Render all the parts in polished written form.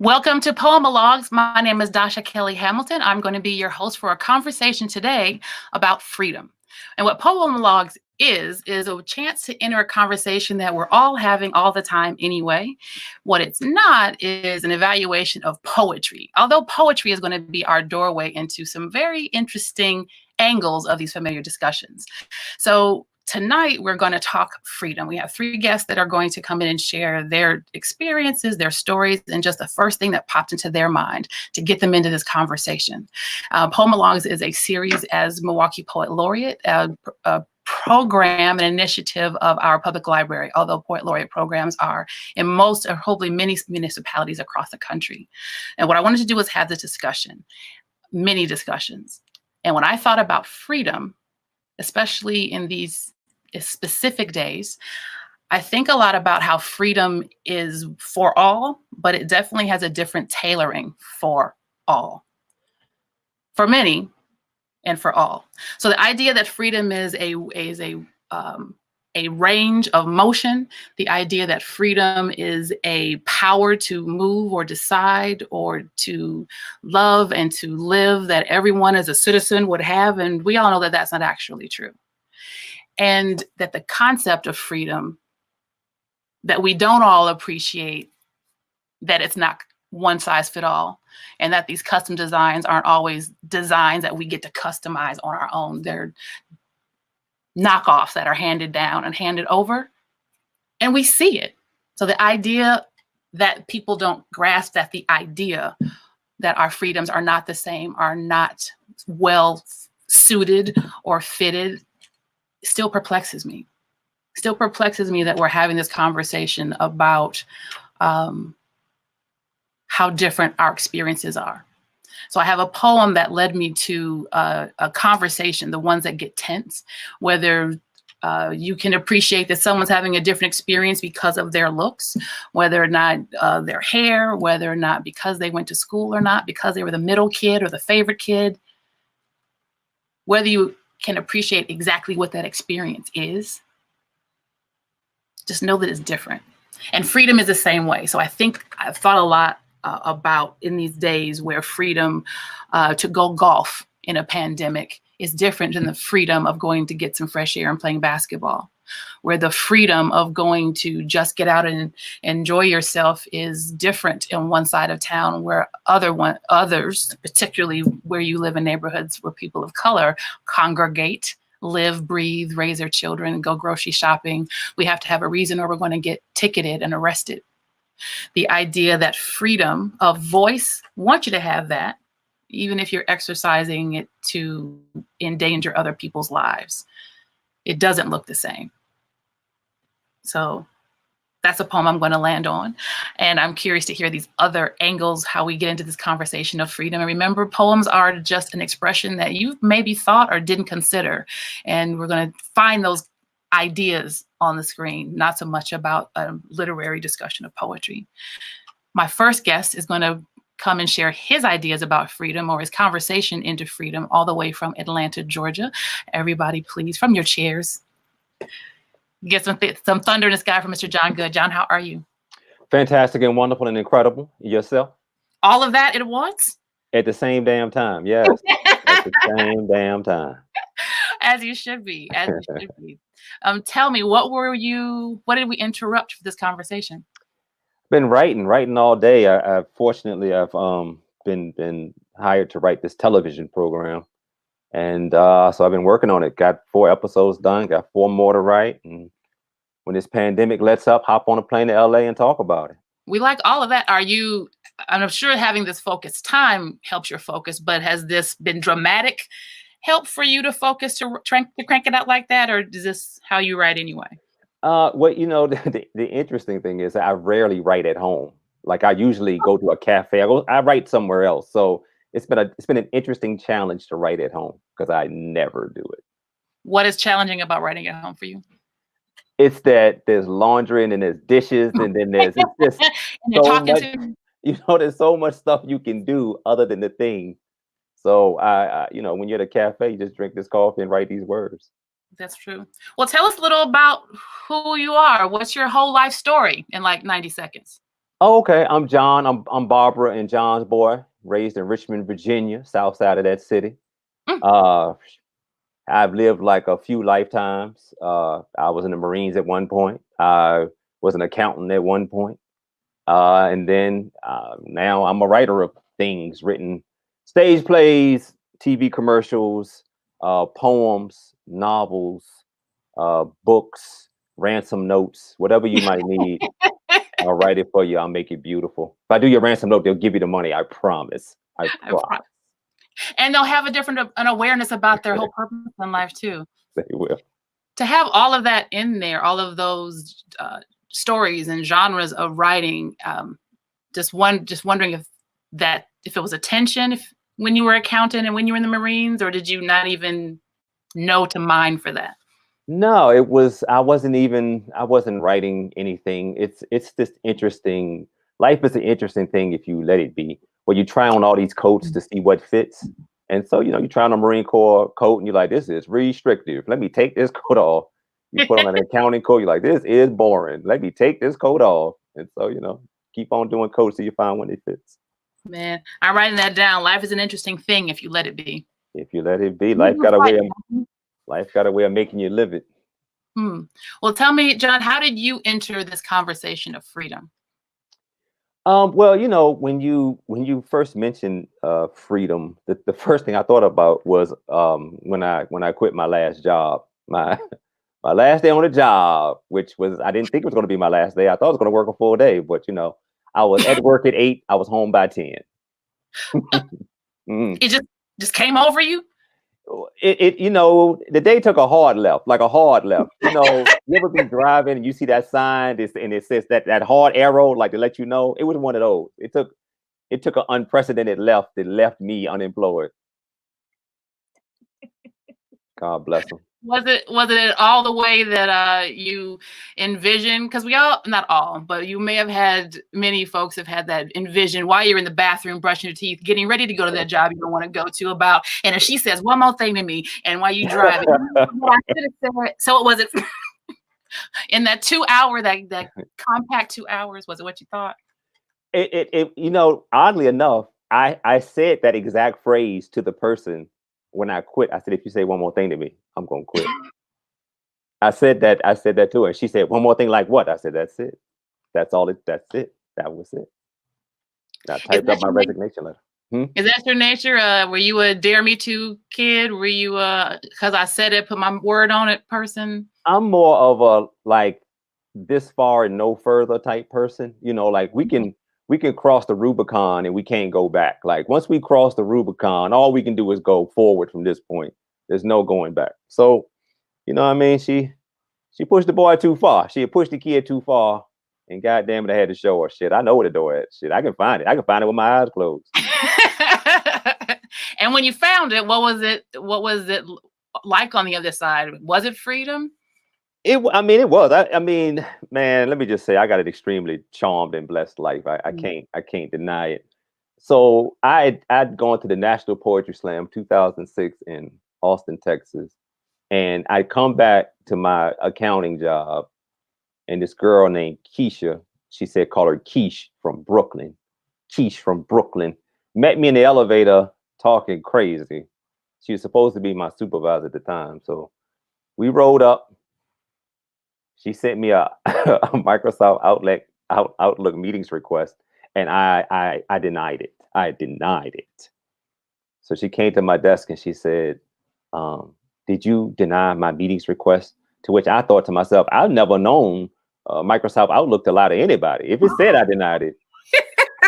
Welcome to Poemalogues. My name is Dasha Kelly Hamilton. I'm going to be your host for a conversation today about freedom. And what Poemalogues is a chance to enter a conversation that we're all having all the time anyway. What it's not is an evaluation of poetry, although poetry is going to be our doorway into some very interesting angles of these familiar discussions. So tonight, we're going to talk freedom. We have three guests that are going to come in and share their experiences, their stories, and just the first thing that popped into their mind to get them into this conversation. Poemalogues is a series as Milwaukee Poet Laureate, a program and initiative of our public library, although Poet Laureate programs are in most or hopefully many municipalities across the country. And what I wanted to do was have this discussion, many discussions. And when I thought about freedom, especially in these specific days, I think a lot about how freedom is for all, but it definitely has a different tailoring for all, for many, and for all. So the idea that freedom is a range of motion, the idea that freedom is a power to move or decide or to love and to live that everyone as a citizen would have, and we all know that that's not actually true. And that the concept of freedom, that we don't all appreciate, that it's not one size fit all, and that these custom designs aren't always designs that we get to customize on our own. They're knockoffs that are handed down and handed over, and we see it. So the idea that people don't grasp that the idea that our freedoms are not the same, are not well suited or fitted, still perplexes me. Still perplexes me that we're having this conversation about how different our experiences are. So I have a poem that led me to a conversation, the ones that get tense, whether you can appreciate that someone's having a different experience because of their looks, whether or not their hair, whether or not because they went to school or not, because they were the middle kid or the favorite kid, whether you can appreciate exactly what that experience is, just know that it's different. And freedom is the same way. So I think I've thought a lot about in these days where freedom to go golf in a pandemic is different than the freedom of going to get some fresh air and playing basketball, where the freedom of going to just get out and enjoy yourself is different in one side of town, where others, particularly where you live in neighborhoods where people of color congregate, live, breathe, raise their children, go grocery shopping. We have to have a reason or we're going to get ticketed and arrested. The idea that freedom of voice, want you to have that, even if you're exercising it to endanger other people's lives. It doesn't look the same. So that's a poem I'm going to land on. And I'm curious to hear these other angles, how we get into this conversation of freedom. And remember, poems are just an expression that you maybe thought or didn't consider. And we're going to find those ideas on the screen, not so much about a literary discussion of poetry. My first guest is going to come and share his ideas about freedom, or his conversation into freedom, all the way from Atlanta, Georgia. Everybody, please, from your chairs, get some thunder in the sky from Mr. Jon Goode. Jon, how are you? Fantastic and wonderful and incredible. Yourself? All of that at once? At the same damn time, yes. At the same damn time. As you should be, as you should be. Tell me, what did we interrupt for this conversation? Been writing all day. I've been hired to write this television program. And so I've been working on it. Got 4 episodes done, got 4 more to write. And when this pandemic lets up, hop on a plane to LA and talk about it. We like all of that. I'm sure having this focused time helps your focus, but has this been dramatic help for you to focus to crank it out like that? Or is this how you write anyway? Well, the interesting thing is I rarely write at home. Like I usually go to a cafe. I write somewhere else. So it's been an interesting challenge to write at home because I never do it. What is challenging about writing at home for you? It's that there's laundry and then there's dishes and then there's it's just and you're so talking much, to there's so much stuff you can do other than the thing. So I when you're at a cafe, you just drink this coffee and write these words. That's true. Well, tell us a little about who you are. What's your whole life story in like 90 seconds? Oh, okay. I'm John. I'm Barbara and John's boy, raised in Richmond, Virginia, south side of that city. Mm. Uh, I've lived like a few lifetimes. I was in the Marines at one point. I was an accountant at one point. And then now I'm a writer of things, written stage plays, TV commercials, poems, novels, books, ransom notes, whatever you might need. I'll write it for you. I'll make it beautiful. If I do your ransom note, they'll give you the money. I promise. I I pro- promise. and they'll have a different an awareness about their whole purpose in life too. They will. To have all of that in there, all of those stories and genres of writing, just wondering if it was a tension if when you were accountant and when you were in the Marines, or did you not even know to mine for that? No, it was I wasn't writing anything. It's this interesting life is an interesting thing if you let it be. Where you try on all these coats to see what fits. And so, you try on a Marine Corps coat and you're like, this is restrictive. Let me take this coat off. You put on an accounting coat, you're like, this is boring. Let me take this coat off. And so, keep on doing coats till you find one that fits. Man, I'm writing that down. Life is an interesting thing if you let it be. If you let it be, You do fight. life got a way of making you live it. Well, tell me, John, how did you enter this conversation of freedom? Well, when you first mentioned freedom, the first thing I thought about was when I quit my last job, my my last day on the job, which was I didn't think it was going to be my last day. I thought I was going to work a full day, but I was at work at 8. I was home by 10. Mhm. It just came over you? The day took a hard left, like a hard left. You ever be driving and you see that sign, and it says that hard arrow, like to let you know. It was one of those. It took an unprecedented left that left me unemployed. God bless them. Was it all the way that you envisioned? Because we all, not all, but you may have had, many folks have had that envision while you're in the bathroom brushing your teeth, getting ready to go to that job you don't want to go to about. And if she says one more thing to me, and while you driving, what I should have said. So it wasn't in that 2 hour, that compact 2 hours. Was it what you thought? Oddly enough, I said that exact phrase to the person when I quit. I said, if you say one more thing to me, I'm gonna quit. I said that to her. She said, one more thing like what? I said, that's it. That's it. That was it. I Is typed up that my your nature? resignation letter. Hmm? Is that your nature? Were you a dare me to kid? Were you because I said it, put my word on it person? I'm more of a like this far and no further type person. Like we can cross the Rubicon and we can't go back. Like once we cross the Rubicon, all we can do is go forward from this point. There's no going back. So, you know what I mean? She pushed the boy too far. She had pushed the kid too far. And goddamn it, I had to show her. Shit, I know where the door is. Shit, I can find it. I can find it with my eyes closed. And when you found it, what was it? What was it like on the other side? Was it freedom? It was. I mean, man, let me just say, I got an extremely charmed and blessed life. I can't deny it. So I'd gone to the National Poetry Slam 2006 in Austin, Texas, and I'd come back to my accounting job, and this girl named Keisha, she said, call her Keish from Brooklyn. Keish from Brooklyn met me in the elevator talking crazy. She was supposed to be my supervisor at the time, so we rolled up. She sent me a Microsoft Outlook meetings request, and I denied it. I denied it. So she came to my desk and she said, "Did you deny my meetings request?" To which I thought to myself, I've never known Microsoft Outlook to lie to anybody. If it said I denied it,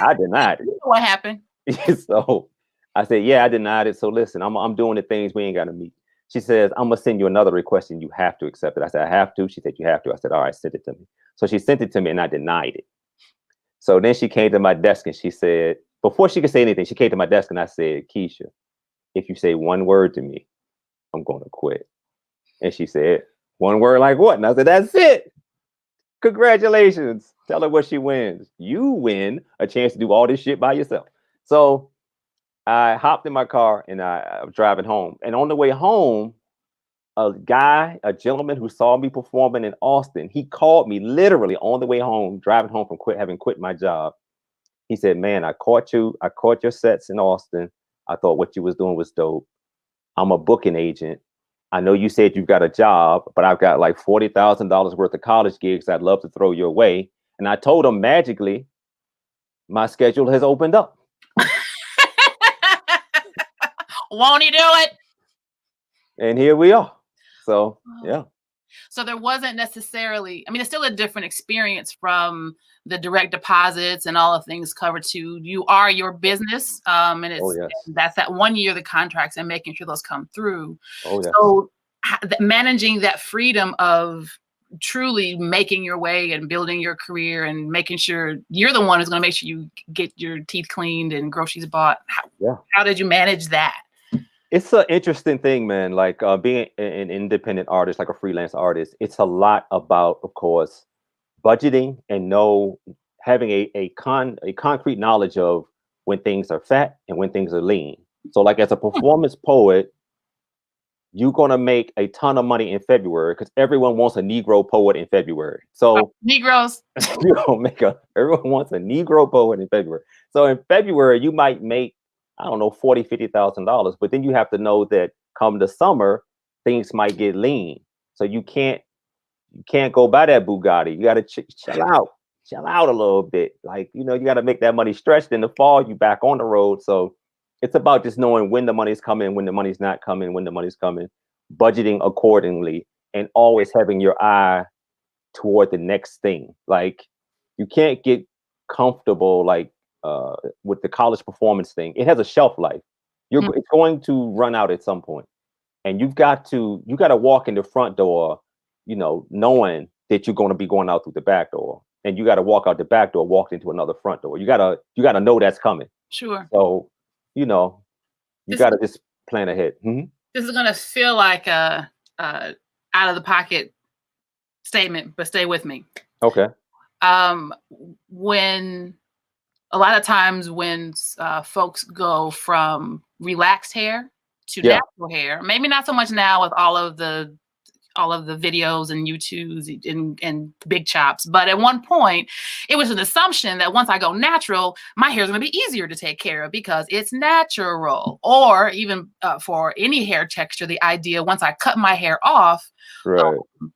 I denied You know what happened? it. So I said, "Yeah, I denied it. So listen, I'm doing the things we ain't got to meet." She says, "I'm gonna send you another request and you have to accept it." I said, "I have to." She said, "You have to." I said, "All right, send it to me." So she sent it to me and I denied it. So then she came to my desk and she said, before she could say anything, she came to my desk and I said, "Keisha, if you say one word to me, I'm going to quit." And she said, "One word like what?" And I said, "That's it. Congratulations." Tell her what she wins. You win a chance to do all this shit by yourself. So I hopped in my car and I was driving home. And on the way home, a gentleman who saw me performing in Austin, he called me literally on the way home, driving home from having quit my job. He said, "Man, I caught your sets in Austin. I thought what you was doing was dope. I'm a booking agent. I know you said you've got a job, but I've got like $40,000 worth of college gigs I'd love to throw your way." And I told him magically, my schedule has opened up. Won't he do it? And here we are. So, yeah. So there wasn't necessarily, I mean, it's still a different experience from the direct deposits and all the things covered to you are your business. And it's, yes. that's that 1 year, the contracts and making sure those come through. Yes. So managing that freedom of truly making your way and building your career and making sure you're the one who's going to make sure you get your teeth cleaned and groceries bought. How did you manage that? It's an interesting thing, man. Like being an independent artist, like a freelance artist, it's a lot about, of course, budgeting and having a concrete knowledge of when things are fat and when things are lean. So like as a performance poet, you're going to make a ton of money in February because everyone wants a Negro poet in February. So Negroes, everyone wants a Negro poet in February. So in February, you might make, I don't know, $40,000, $50,000, but then you have to know that come the summer, things might get lean. So you can't go buy that Bugatti. You got to chill out a little bit. Like, you got to make that money stretch. In the fall, you back on the road. So it's about just knowing when the money's coming, when the money's not coming, when the money's coming, budgeting accordingly, and always having your eye toward the next thing. Like you can't get comfortable like with the college performance thing. It has a shelf life. It's going to run out at some point, and you got to walk in the front door, knowing that you're going to be going out through the back door, and you got to walk out the back door, walk into another front door. You gotta know that's coming. Sure. So you got to just plan ahead. This is going to feel like a out of the pocket statement, but stay with me. Okay. When a lot of times when folks go from relaxed hair to natural hair, maybe not so much now with all of the videos and YouTubes and big chops, but at one point it was an assumption that once I go natural, my hair is going to be easier to take care of because it's natural. Or even for any hair texture, the idea once I cut my hair off,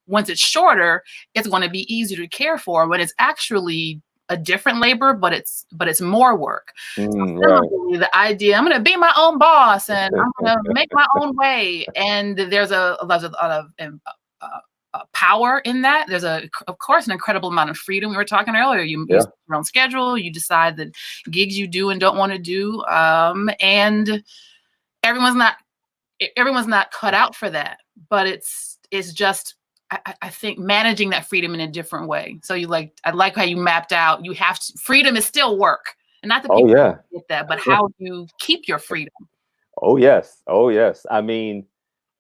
once it's shorter, it's going to be easier to care for. When it's actually a different labor, but it's more work. The idea, I'm going to be my own boss and I'm going to make my own way. And there's a lot of power in that. There's of course, an incredible amount of freedom. We were talking earlier. You use your own schedule. You decide the gigs you do and don't want to do. And everyone's not cut out for that. But it's just, I think managing that freedom in a different way. So I like how you mapped out. You have to, freedom is still work, and not that people get that, but how you keep your freedom. Oh yes. I mean,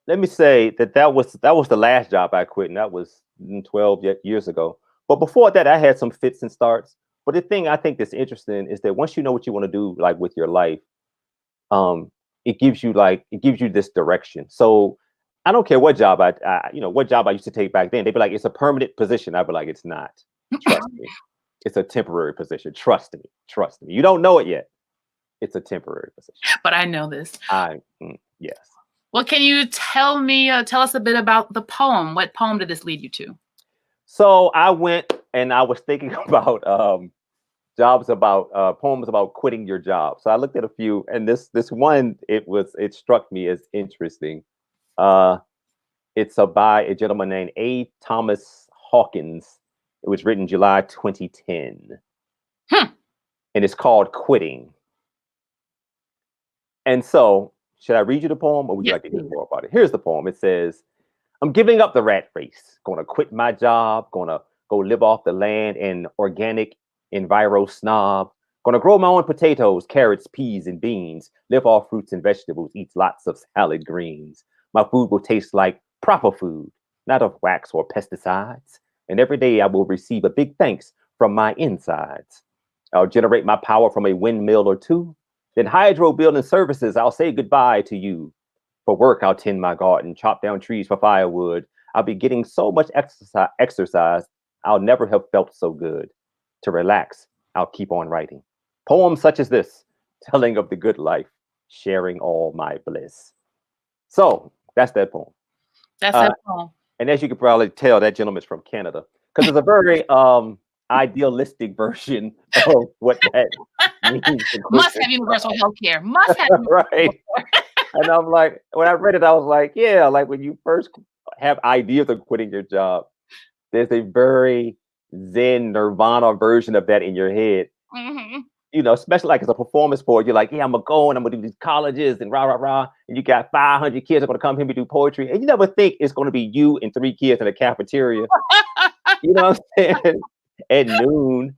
let me say that was the last job I quit, and that was 12 years ago. But before that, I had some fits and starts. But the thing I think that's interesting is that once you know what you want to do, like with your life, it gives you this direction. So I don't care what job I used to take back then. They'd be like, it's a permanent position. I'd be like, it's not. Trust me. It's a temporary position. Trust me. You don't know it yet. It's a temporary position. But I know this. Yes. Well, can you tell us a bit about the poem? What poem did this lead you to? So I went and I was thinking about poems about quitting your job. So I looked at a few, and this one, it struck me as interesting. It's by a gentleman named A. Thomas Hawkins. It was written July 2010. And it's called Quitting. And so, should I read you the poem, or would you like to hear more about it? Here's the poem. It says, I'm giving up the rat race, gonna quit my job, gonna go live off the land, an organic enviro-snob, gonna grow my own potatoes, carrots, peas, and beans, live off fruits and vegetables, eat lots of salad greens. My food will taste like proper food, not of wax or pesticides. And every day I will receive a big thanks from my insides. I'll generate my power from a windmill or two. Then hydro building services, I'll say goodbye to you. For work, I'll tend my garden, chop down trees for firewood. I'll be getting so much exercise, I'll never have felt so good. To relax, I'll keep on writing. Poems such as this, telling of the good life, sharing all my bliss. So that's that poem. That's that poem. And as you can probably tell, that gentleman's from Canada because it's a very idealistic version of what that means. Must have universal health care. Must have right. And I'm like, when I read it, I was like, yeah, like when you first have ideas of quitting your job, there's a very Zen Nirvana version of that in your head. Mm-hmm. You know, especially like as a performance sport, you're like, yeah, I'm gonna go and I'm gonna do these colleges and rah rah rah, and you got 500 kids are gonna come here and do poetry, and you never think it's gonna be you and 3 kids in a cafeteria. You know what I'm saying? At noon,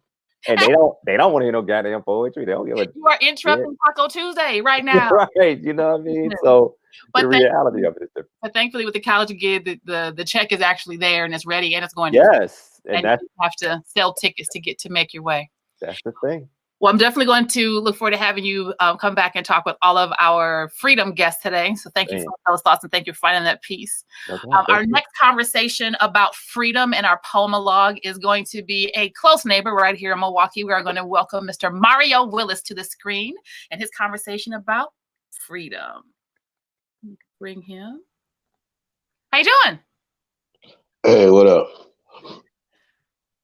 and they don't want to hear no goddamn poetry. They don't give a. You are interrupting Taco Tuesday right now. Right? You know what I mean? So the reality of it is different. But thankfully, with the college gig, the check is actually there and it's ready and it's going. Yes, and you have to sell tickets to get to make your way. That's the thing. Well, I'm definitely going to look forward to having you come back and talk with all of our freedom guests today. So thank you for those thoughts and thank you for finding that piece. Our next conversation about freedom and our Poemalogue is going to be a close neighbor right here in Milwaukee. We are going to welcome Mr. Mario Willis to the screen and his conversation about freedom. Bring him. How you doing? Hey, what up?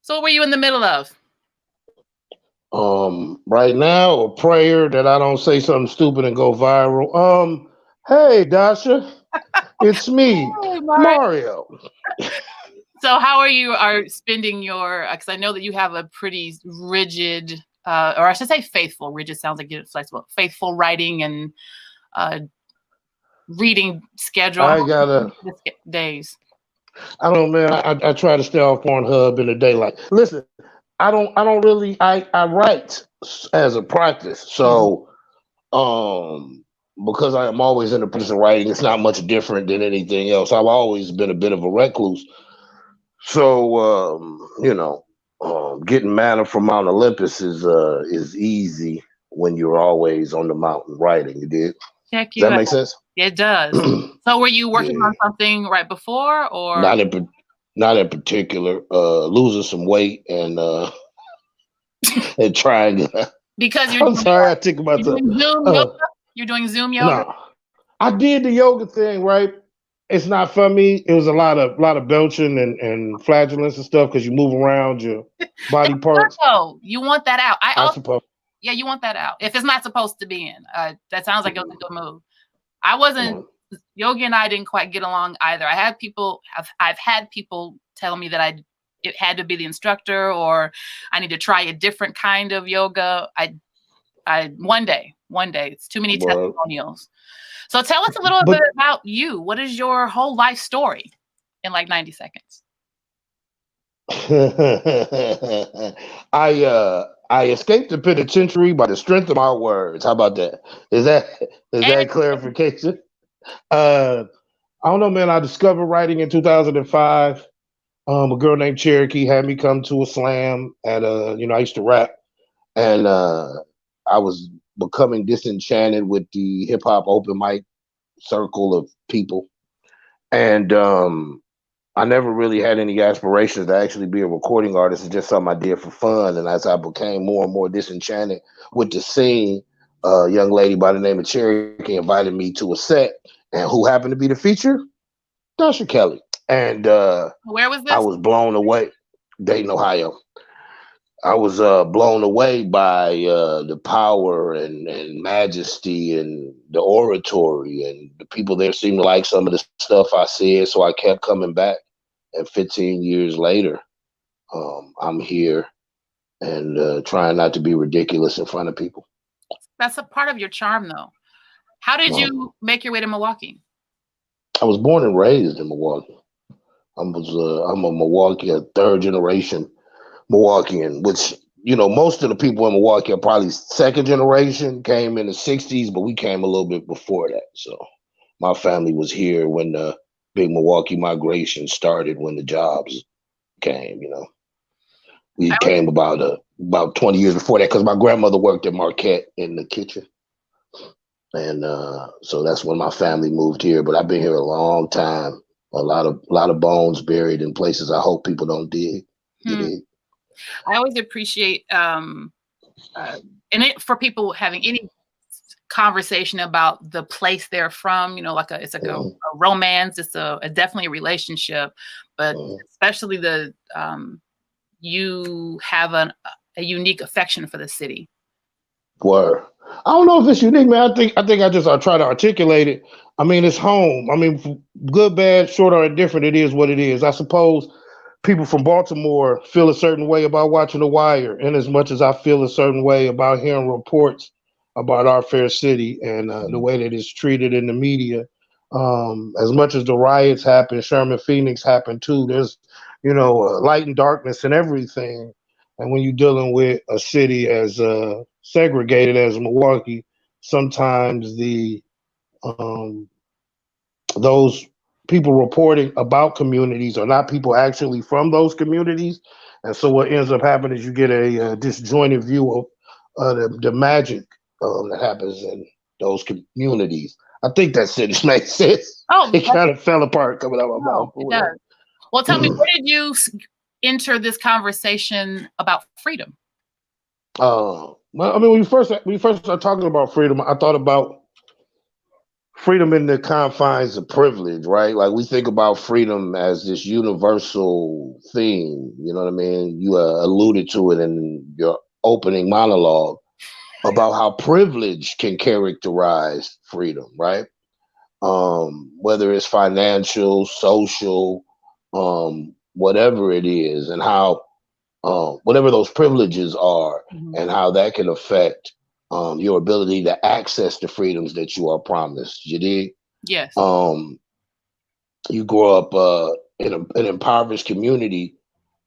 So what were you in the middle of? Right now, a prayer that I don't say something stupid and go viral. Hey, Dasha, it's me, Hey, Mario. So how are you spending your, because I know that you have a pretty rigid, or I should say faithful, rigid sounds like it's flexible, faithful writing and reading schedule. I got days. I don't know, man. I try to stay off Pornhub in the daylight. Listen, I don't really, I write as a practice. So, because I am always in the process of writing, it's not much different than anything else. I've always been a bit of a recluse. So, getting manna from Mount Olympus is easy when you're always on the mountain writing. You did? Does that make sense? It does. So were you working on something right before or? Not in particular. Losing some weight and and trying to. Because you're. I'm sorry, I think about that. Zoom yoga? You're doing Zoom yoga? No, I did the yoga thing, right? It's not for me. It was a lot of belching and flatulence and stuff because you move around your body parts. Oh, you want that out. I suppose. Yeah, you want that out. If it's not supposed to be in, that sounds like it was a good move. I wasn't. Yogi and I didn't quite get along either. I've had people tell me that it had to be the instructor or I need to try a different kind of yoga. One day, it's too many testimonials. So tell us a little bit about you. What is your whole life story in like 90 seconds? I escaped the penitentiary by the strength of my words. How about that? Is that clarification? I don't know, man. I discovered writing in 2005. A girl named Cherokee had me come to a slam at I used to rap, and I was becoming disenchanted with the hip hop open mic circle of people, and I never really had any aspirations to actually be a recording artist. It's just something I did for fun. And as I became more and more disenchanted with the scene, a young lady by the name of Cherokee invited me to a set, and who happened to be the feature? Dasha Kelly. And where was this? I was blown away. Dayton, Ohio. I was blown away by the power and majesty and the oratory, and the people there seemed to like some of the stuff I said. So I kept coming back. And 15 years later, I'm here and trying not to be ridiculous in front of people. That's a part of your charm, though. How did you make your way to Milwaukee? I was born and raised in Milwaukee. I'm a Milwaukee, a third generation Milwaukeean, which, most of the people in Milwaukee are probably second generation, came in the 60s, but we came a little bit before that. So my family was here when the big Milwaukee migration started, when the jobs came. We came about 20 years before that because my grandmother worked at Marquette in the kitchen. And so that's when my family moved here. But I've been here a long time. A lot of bones buried in places I hope people don't dig. Dig. I always appreciate and for people having any conversation about the place they're from, you know, like it's like a romance, it's a definitely a relationship, but especially you have a unique affection for the city. Word. I don't know if it's unique, man. I think I just try to articulate it. I mean, it's home. I mean, good, bad, short, or indifferent, it is what it is. I suppose people from Baltimore feel a certain way about watching The Wire, and as much as I feel a certain way about hearing reports about our fair city and the way that it's treated in the media. As much as the riots happen, Sherman Phoenix happened too. There's, light and darkness and everything. And when you're dealing with a city as segregated as Milwaukee, sometimes those people reporting about communities are not people actually from those communities. And so what ends up happening is you get a disjointed view of the magic that happens in those communities. I think that sentence makes sense. Oh, it kind of fell apart coming out of my mouth. It does. Well, tell me, where did you enter this conversation about freedom? Well, I mean, when we first started talking about freedom, I thought about freedom in the confines of privilege, right? Like we think about freedom as this universal thing. You know what I mean? You alluded to it in your opening monologue about how privilege can characterize freedom, right? Whether it's financial, social, whatever it is, and how whatever those privileges are, and how that can affect your ability to access the freedoms that you are promised. You dig? Yes. You grow up in an impoverished community.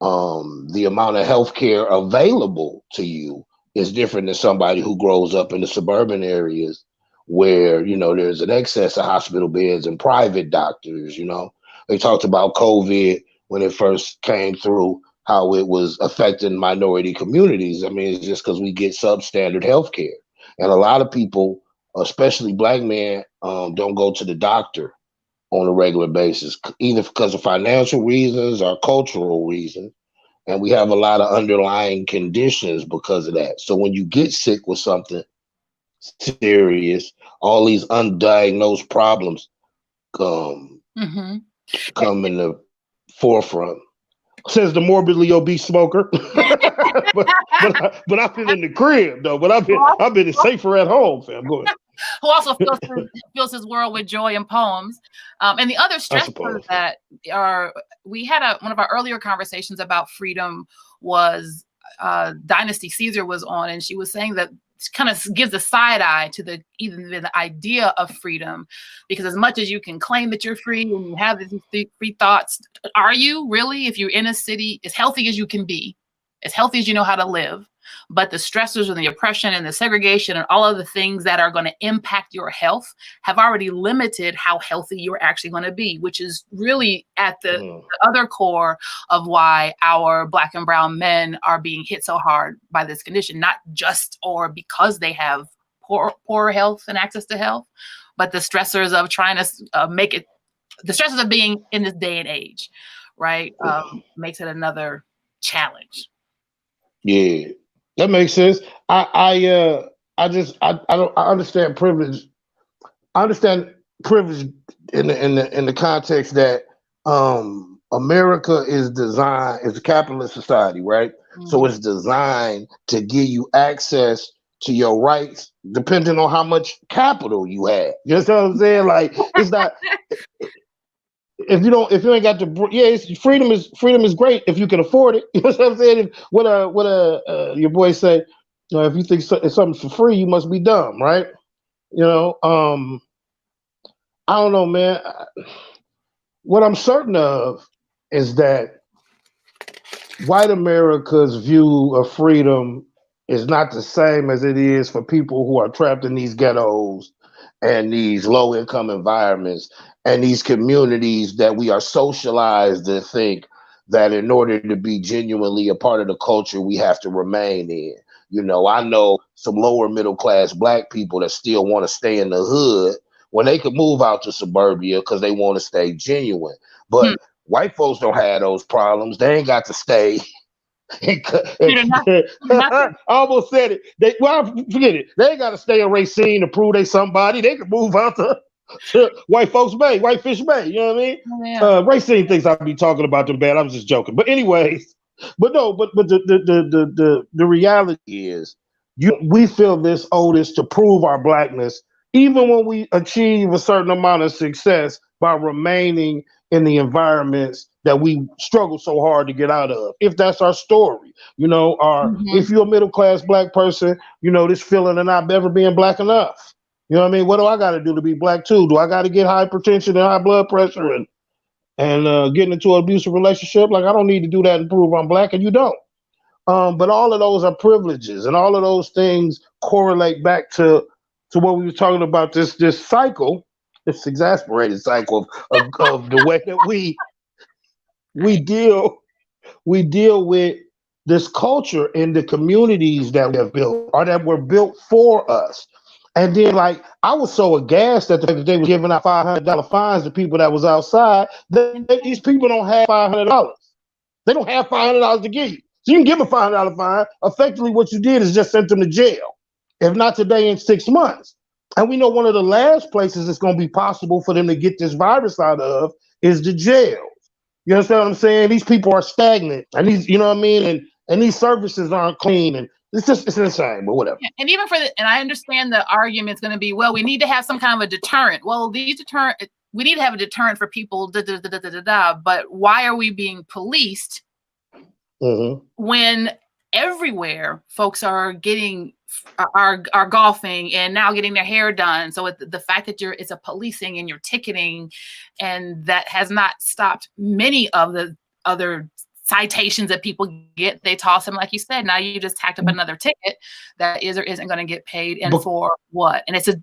The amount of healthcare available to you is different than somebody who grows up in the suburban areas where, there's an excess of hospital beds and private doctors. They talked about COVID when it first came through, how it was affecting minority communities. I mean, it's just because we get substandard healthcare. And a lot of people, especially Black men, don't go to the doctor on a regular basis, either because of financial reasons or cultural reasons. And we have a lot of underlying conditions because of that. So when you get sick with something serious, all these undiagnosed problems come in the forefront. Says the morbidly obese smoker. but I've been in the crib though. But I've been safer at home, fam. Go ahead. Who also fills his world with joy and poems. And the other stressors that we had one of our earlier conversations about freedom was Dynasty Caesar was on, and she was saying that kind of gives a side eye to even the idea of freedom, because as much as you can claim that you're free and you have these free thoughts, are you really, if you're in a city, as healthy as you can be, as healthy as you know how to live, but the stressors and the oppression and the segregation and all of the things that are going to impact your health have already limited how healthy you're actually going to be, which is really at the other core of why our Black and brown men are being hit so hard by this condition, not just or because they have poor health and access to health, but the stressors of trying to make it, the stresses of being in this day and age, right? Makes it another challenge. Yeah. That makes sense. I understand privilege. I understand privilege in the context that America is a capitalist society, right? So it's designed to give you access to your rights depending on how much capital you have. You know what I'm saying? Like it's not. If you ain't got the freedom is great if you can afford it. You know what I'm saying? What your boy say? If you think something's for free, you must be dumb, right? I don't know, man. What I'm certain of is that white America's view of freedom is not the same as it is for people who are trapped in these ghettos and these low-income environments and these communities that we are socialized to think that in order to be genuinely a part of the culture, we have to remain in. You know, I know some lower middle class black people that still want to stay in the hood when they could move out to suburbia because they want to stay genuine. But white folks don't have those problems. They ain't got to stay. I almost said it. Forget it. They ain't got to stay in Racine to prove they somebody. They can move out to White Folks Bay, Whitefish Bay. You know what I mean? Yeah. Racine thinks I'll be talking about them bad. I was just joking. But anyways, the reality is, we feel this onus to prove our blackness, even when we achieve a certain amount of success by remaining in the environments that we struggle so hard to get out of. If that's our story, you know, or if you're a middle class black person, you know, this feeling of not ever being black enough. You know what I mean? What do I got to do to be black too? Do I got to get hypertension and high blood pressure and get into an abusive relationship? Like, I don't need to do that and prove I'm black, and you don't. But all of those are privileges, and all of those things correlate back to what we were talking about, this cycle, this exasperated cycle of the way that we deal with this culture in the communities that we have built or that were built for us. And then, like, I was so aghast at the fact that they were giving out $500 fines to people that was outside. These people don't have $500. They don't have $500 to give you. So you can give them a $500 fine. Effectively, what you did is just sent them to jail. If not today, in 6 months. And we know one of the last places it's going to be possible for them to get this virus out of is the jails. You understand what I'm saying? These people are stagnant, and these, you know what I mean? And these services aren't clean, and it's insane, but whatever. Yeah, and even and I understand the argument's going to be, well, we need to have some kind of a deterrent. Well, we need to have a deterrent for people, but why are we being policed when everywhere folks are golfing and now getting their hair done? So the fact that it's a policing and you're ticketing, and that has not stopped many of the other citations that people get. They toss them, like you said. Now you just tacked up another ticket that is or isn't going to get paid, and for what? And because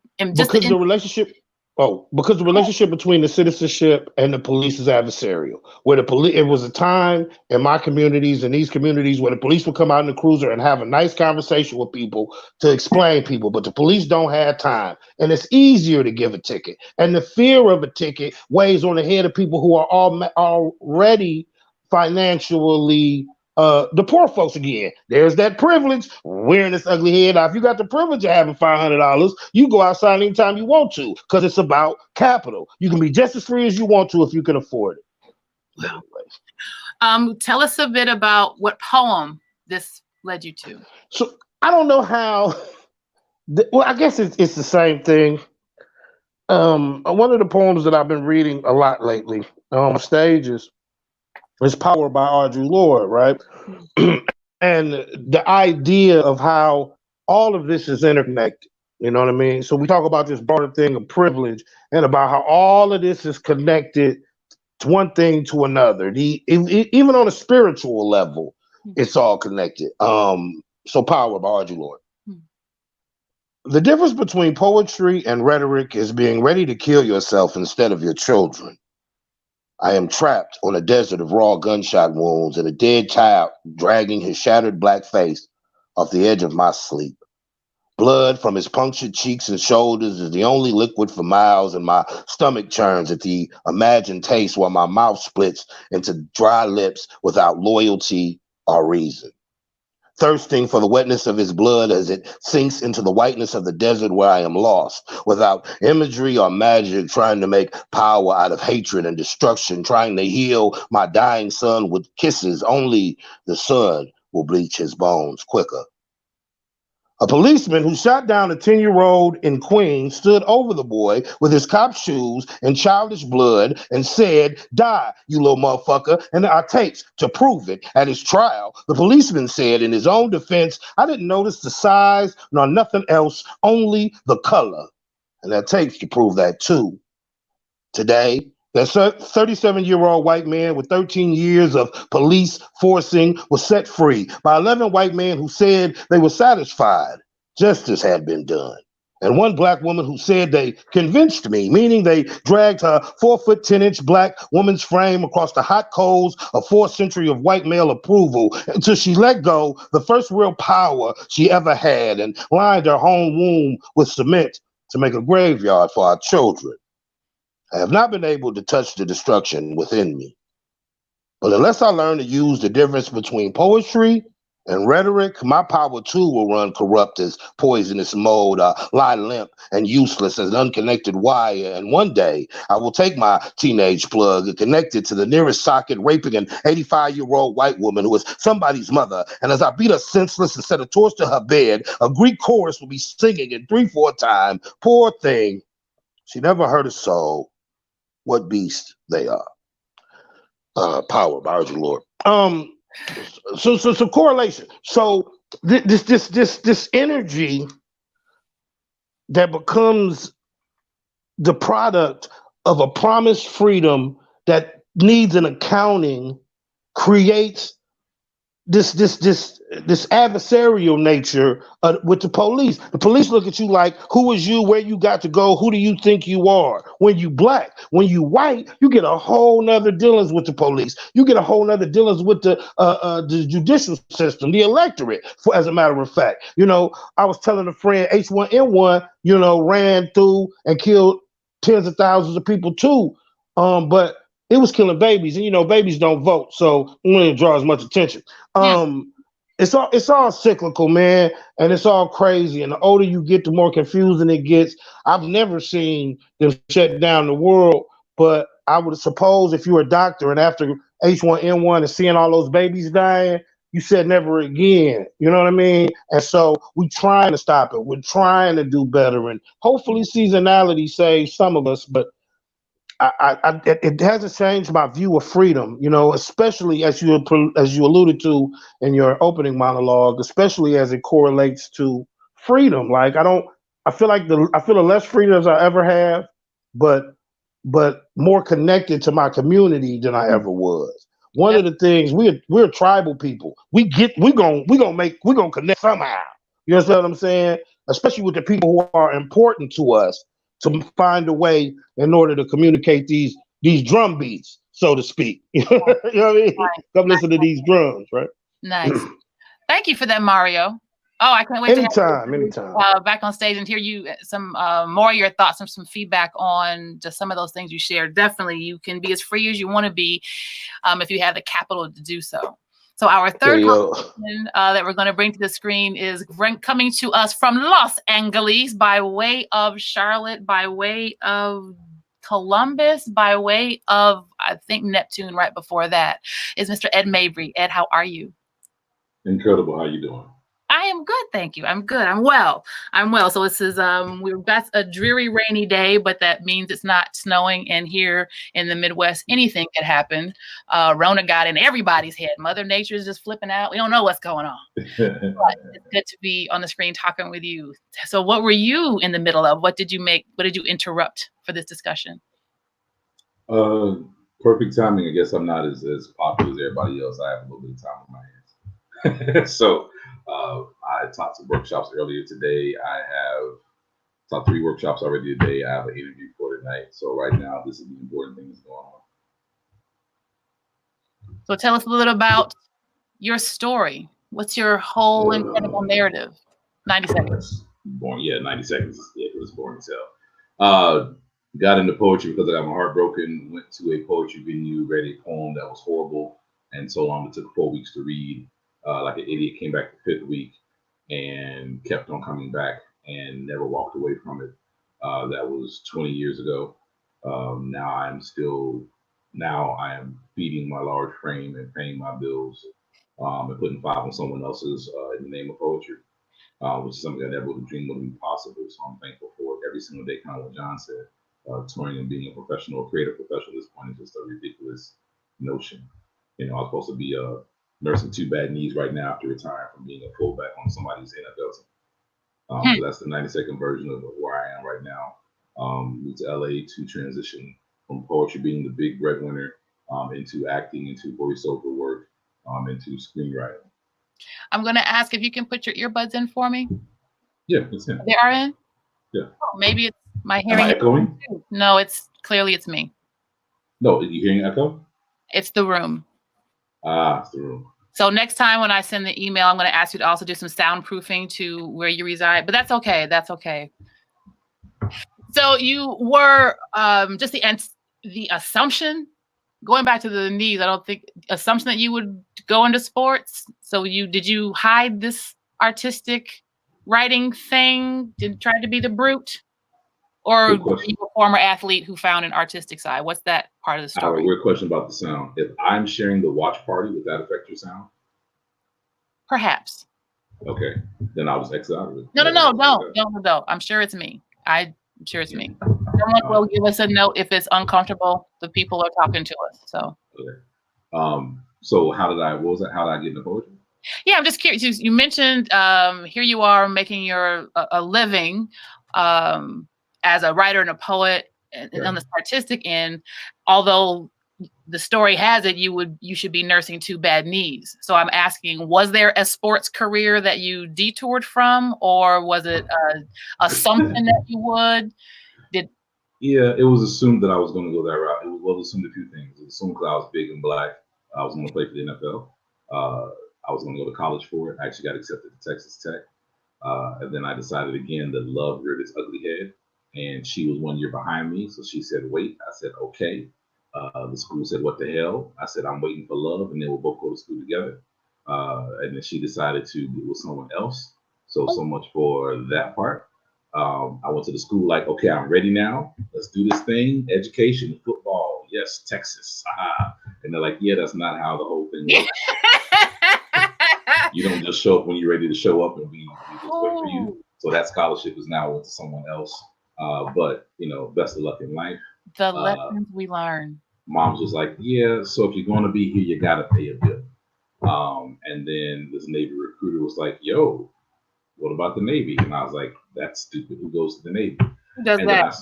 the relationship between the citizenship and the police is adversarial. Where it was a time in my communities and these communities where the police would come out in the cruiser and have a nice conversation with people to explain people, but the police don't have time, and it's easier to give a ticket. And the fear of a ticket weighs on the head of people who are already financially the poor folks again. There's that privilege wearing this ugly head. Now, if you got the privilege of having $500, you go outside anytime you want to, because it's about capital. You can be just as free as you want to if you can afford it. Tell us a bit about what poem this led you to. So I don't know how. Well, I guess it's the same thing. One of the poems that I've been reading a lot lately on stages is Power by Audre Lorde, right? And the idea of how all of this is interconnected, you know what I mean? So we talk about this broader thing of privilege and about how all of this is connected to one thing to another. Even on a spiritual level, it's all connected. So Power by Audre Lorde. The difference between poetry and rhetoric is being ready to kill yourself instead of your children. I am trapped on a desert of raw gunshot wounds and a dead child dragging his shattered black face off the edge of my sleep. Blood from his punctured cheeks and shoulders is the only liquid for miles, and my stomach churns at the imagined taste while my mouth splits into dry lips without loyalty or reason. Thirsting for the wetness of his blood as it sinks into the whiteness of the desert where I am lost, without imagery or magic, trying to make power out of hatred and destruction, trying to heal my dying son with kisses. Only the sun will bleach his bones quicker. A policeman who shot down a 10-year-old in Queens stood over the boy with his cop shoes and childish blood and said, "Die, you little motherfucker." And there are tapes to prove it. At his trial, the policeman said in his own defense, "I didn't notice the size nor nothing else, only the color." And there are tapes to prove that too. Today, that 37-year-old white man with 13 years of police forcing was set free by 11 white men who said they were satisfied. Justice had been done. And one black woman who said they convinced me, meaning they dragged her 4 foot 10 inch black woman's frame across the hot coals of 4th century of white male approval until she let go the first real power she ever had and lined her home womb with cement to make a graveyard for our children. I have not been able to touch the destruction within me. But unless I learn to use the difference between poetry and rhetoric, my power too will run corrupt as poisonous mold, lie limp and useless as an unconnected wire. And one day I will take my teenage plug and connect it to the nearest socket, raping an 85-year-old white woman who is somebody's mother. And as I beat her senseless and set a torch to her bed, a Greek chorus will be singing in 3/4 time. Poor thing, she never hurt a soul. What beast they are. Power by Arjun Lord. So correlation. So this energy that becomes the product of a promised freedom that needs an accounting creates this adversarial nature with the police. The police look at you like, who is you? Where you got to go? Who do you think you are? When you black, when you white, you get a whole nother dealings with the police. You get a whole nother dealings with the judicial system, the electorate. As a matter of fact, I was telling a friend H1N1, ran through and killed tens of thousands of people too. But it was killing babies, and babies don't vote, so we didn't draw as much attention. It's all cyclical, man, and it's all crazy. And the older you get, the more confusing it gets. I've never seen them shut down the world, but I would suppose if you're a doctor and after H1N1 and seeing all those babies dying, you said never again. You know what I mean? And so we're trying to stop it. We're trying to do better, and hopefully seasonality saves some of us, but it hasn't changed my view of freedom, especially as you alluded to in your opening monologue, especially as it correlates to freedom. Like I feel the less freedom as I ever have, but more connected to my community than I ever was. One of the things we're tribal people. We're gonna connect somehow. You understand what I'm saying? Especially with the people who are important to us, to find a way in order to communicate these drum beats, so to speak. You know what I mean? Right. Come listen to these drums, right? Nice. Thank you for that, Mario. Oh, I can't wait to have you back on stage and hear you some more of your thoughts and some feedback on just some of those things you shared. Definitely, you can be as free as you want to be if you have the capital to do so. So our third conversation that we're going to bring to the screen is coming to us from Los Angeles by way of Charlotte, by way of Columbus, by way of, I think, Neptune right before that, is Mr. Ed Mabry. Ed, how are you? Incredible. How you doing? I am good, thank you. I'm good. I'm well. So this is we've got a dreary, rainy day, but that means it's not snowing. And here in the Midwest, anything could happen. Rona got in everybody's head. Mother Nature is just flipping out. We don't know what's going on. But it's good to be on the screen talking with you. So, what were you in the middle of? What did you interrupt for this discussion? Perfect timing. I guess I'm not as popular as everybody else. I have a little bit of time on my hands. So. I taught some workshops earlier today. I have taught 3 workshops already today. I have an interview for tonight. So right now, this is the important thing that's going on. So tell us a little about your story. What's your whole incredible narrative? 90 seconds. 90 seconds. Yeah, it was boring as hell. Got into poetry because I got my heart broken. Went to a poetry venue, read a poem that was horrible and so long it took 4 weeks to read. Like an idiot, came back the 5th week and kept on coming back and never walked away from it. That was 20 years ago. Now I am feeding my large frame and paying my bills and putting 5 on someone else's in the name of poetry, which is something I never would have dreamed would be possible. So I'm thankful for it every single day, kind of what John said. Touring and being a professional, creative professional at this point is just a ridiculous notion. I'm supposed to be nursing 2 bad knees right now after retiring from being a fullback on somebody's NFL team. So that's the 90-second version of where I am right now. Moved to LA to transition from poetry being the big breadwinner into acting, into voiceover work, into screenwriting. I'm going to ask if you can put your earbuds in for me. Yeah, it's in. They are in? Yeah. Oh, maybe it's my Am hearing. I echoing? No, it's clearly it's me. No, are you hearing echo? It's the room. Ah, it's the room. So next time when I send the email, I'm going to ask you to also do some soundproofing to where you reside. But that's okay. That's okay. So you were just the assumption, going back to the knees. I don't think assumption that you would go into sports. So did you hide this artistic writing thing? Did try to be the brute, or Good are question. you a former athlete who found an artistic side? What's that part of the I have a story? weird question about the sound. If I'm sharing the watch party, would that affect your sound? Perhaps. Okay, then I'll just exit out of it. No. I'm sure it's me. I'm sure it's me. Someone will give us a note if it's uncomfortable. The people are talking to us. So. Okay. So how did I get into poetry? Yeah, I'm just curious. You mentioned here you are making your a living as a writer and a poet and on the artistic end, although the story has it you should be nursing 2 bad knees. So I'm asking, was there a sports career that you detoured from, or was it assumption that you would? Yeah, it was assumed that I was going to go that route. It was assumed a few things. It was assumed because I was big and black, I was going to play for the NFL. I was going to go to college for it. I actually got accepted to Texas Tech. And then I decided again that love reared its ugly head. And she was 1 year behind me. So she said, wait. I said, okay. The school said, what the hell? I said, I'm waiting for love. And then we'll both go to school together. And then she decided to get with someone else. So much for that part. I went to the school like, okay, I'm ready now. Let's do this thing. Education, football. Yes, Texas. And they're like, yeah, that's not how the whole thing works. You don't just show up when you're ready to show up, and we just wait for you. So that scholarship is now went to someone else. But best of luck in life. The lessons we learn. Mom's was like, yeah, so if you're going to be here, you got to pay a bill. And then this Navy recruiter was like, yo, what about the Navy? And I was like, that's stupid. Who goes to the Navy? Who does that?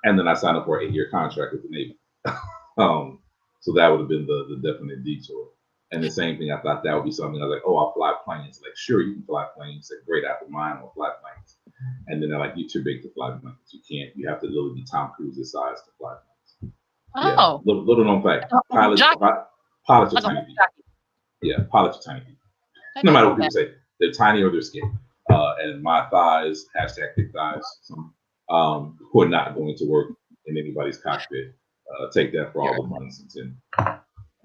Then I signed up for an 8-year contract with the Navy. So that would have been the definite detour. And the same thing, I thought that would be something. I was like, oh, I'll fly planes. Like, sure, you can fly planes. I said, great, I have mine, I'll fly planes. And then they're like, you're too big to fly planes. You can't. You have to literally be Tom Cruise's size to fly planes. Oh. Yeah, little known fact. Pilots are tiny people. Yeah, pilots are tiny people. No matter what people say, they're tiny or they're skinny. And my thighs, #thick thighs, who are not going to work in anybody's cockpit. Take that for all the money it's in.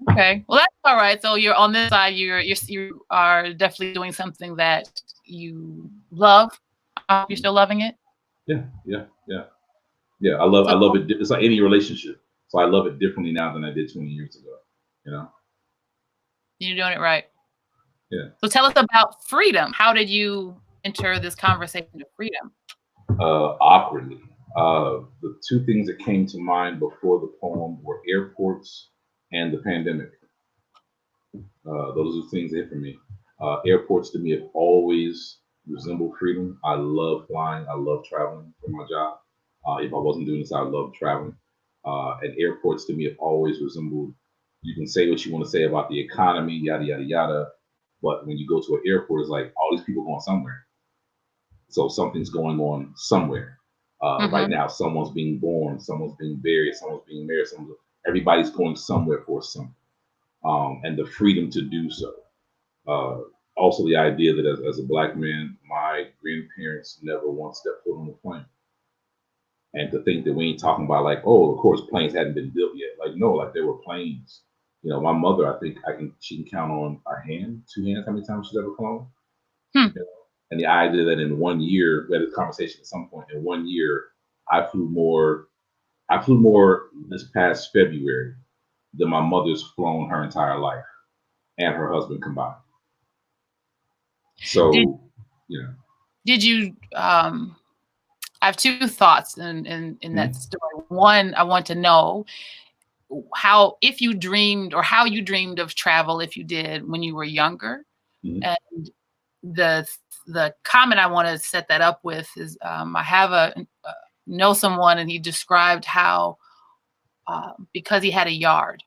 Okay, well that's all right. So you're on this side. You are definitely doing something that you love. You're still loving it. Yeah. I love it. It's like any relationship. So I love it differently now than I did 20 years ago. You're doing it right. Yeah. So tell us about freedom. How did you enter this conversation of freedom? Awkwardly. The 2 things that came to mind before the poem were airports and the pandemic. Those are the things that hit for me. Airports to me have always resembled freedom. I love flying. I love traveling for my job. If I wasn't doing this, I would love traveling. And airports to me have always resembled, you can say what you want to say about the economy, yada, yada, yada. But when you go to an airport, it's like all these people going somewhere. So something's going on somewhere. Right now, someone's being born, someone's being buried, someone's being married, everybody's going somewhere for something. And the freedom to do so. Also the idea that as a Black man, my grandparents never once stepped foot on a plane. And to think that we ain't talking about like, oh, of course, planes hadn't been built yet. Like, no, like there were planes. My mother, I think she can count on a hand, 2 hands, how many times she's ever flown. And the idea that in 1 year, we had a conversation at some point, in 1 year, I flew more this past February than my mother's flown her entire life and her husband combined. So, Did you, I have 2 thoughts in that story. One, I want to know how you dreamed of travel, if you did, when you were younger. And the comment I want to set that up with is I have know someone, and he described how because he had a yard,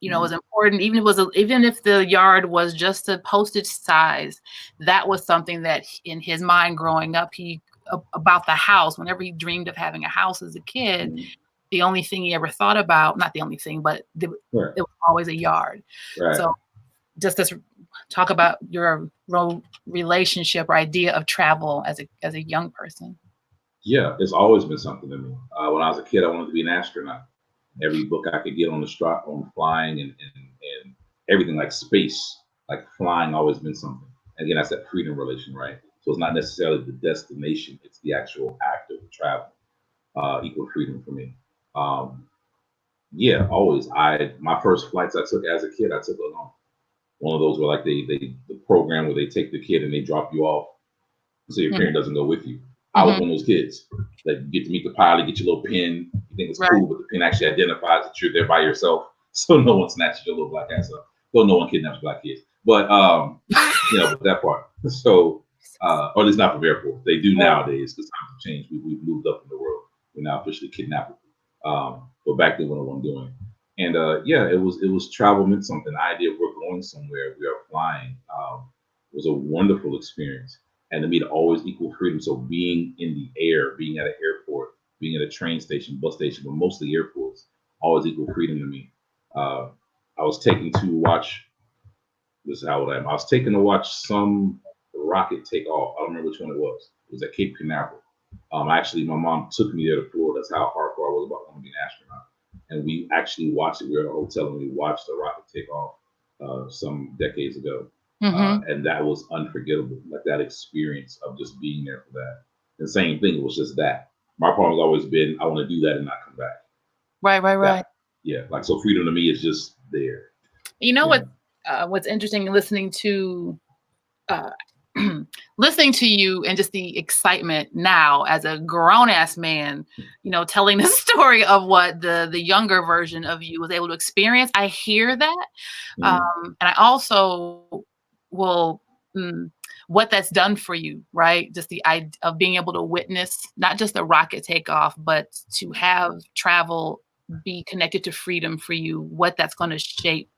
it was important, even if the yard was just a postage size, that was something that in his mind growing up he about the house. Whenever he dreamed of having a house as a kid, the only thing he ever thought about, not the only thing, but it was always a yard. Right. So just talk about your relationship or idea of travel as a young person. Yeah, it's always been something to me. When I was a kid, I wanted to be an astronaut. Every book I could get on flying and everything, like space, like flying, always been something. Again, that's that freedom relation, right? So it's not necessarily the destination; it's the actual act of travel. Equal freedom for me. Yeah, always. My first flights I took as a kid, I took alone. One of those where like the program where they take the kid and they drop you off, so your parent doesn't go with you. I was one of those kids that you get to meet the pilot, get your little pin. You think it's cool, but the pin actually identifies that you're there by yourself, so no one snatches your little black ass up. Though no one kidnaps black kids, but that part. So, or at least not from airport. They do nowadays because times have changed. We've moved up in the world. We're now officially kidnappable. But back then, what I'm doing, and it was travel meant something. The idea of we're going somewhere, we are flying, was a wonderful experience. And to me, to always equal freedom. So being in the air, being at an airport, being at a train station, bus station, but mostly airports, always equal freedom to me. I was taken to watch. This is how old I am. I was taken to watch some rocket take off. I don't remember which one it was. It was at Cape Canaveral. Actually, my mom took me there to Florida. That's how hardcore I was about wanting to be an astronaut. And we actually watched it. We were at a hotel and we watched the rocket take off some decades ago. And that was unforgettable. Like that experience of just being there for that. The same thing, it was just that. My problem has always been, I want to do that and not come back. Right. Yeah, like, so freedom to me is just there. You know what's interesting, listening to you and just the excitement now as a grown ass man, telling the story of what the younger version of you was able to experience. I hear that. And I also what that's done for you, right? Just the idea of being able to witness not just the rocket takeoff, but to have travel be connected to freedom for you, what that's going to shape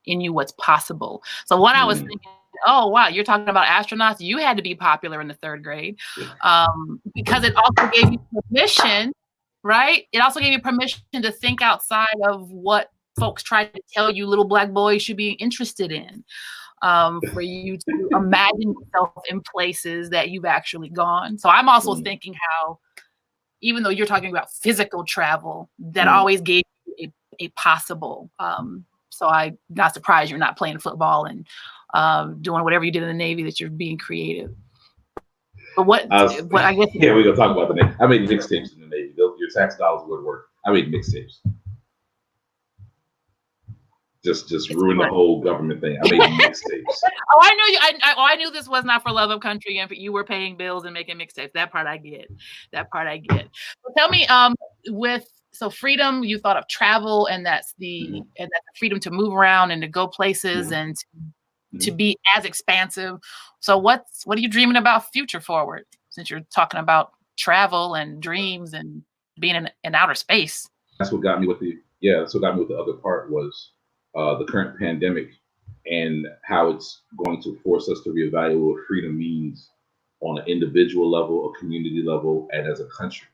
in you, what's possible. So when I was thinking, oh wow, you're talking about astronauts, you had to be popular in the 3rd grade, because it also gave you permission, right? It also gave you permission to think outside of what folks tried to tell you little black boys should be interested in. For you to imagine yourself in places that you've actually gone. So I'm also thinking how, even though you're talking about physical travel, that always gave you a possible. So I'm not surprised you're not playing football and doing whatever you did in the Navy, that you're being creative. But what I guess. Yeah, we're going to talk about the Navy. I made mixtapes in the Navy. Your tax dollars would work. I made mixtapes. Just ruin the whole government thing. I made mixtapes. I knew this was not for love of country, and you were paying bills and making mixtapes. That part I get. So tell me, so freedom, you thought of travel, and that's the freedom to move around and to go places and to be as expansive. So what are you dreaming about future forward? Since you're talking about travel and dreams and being in outer space. That's what got me with the other part was the current pandemic and how it's going to force us to reevaluate what freedom means on an individual level, a community level, and as a country,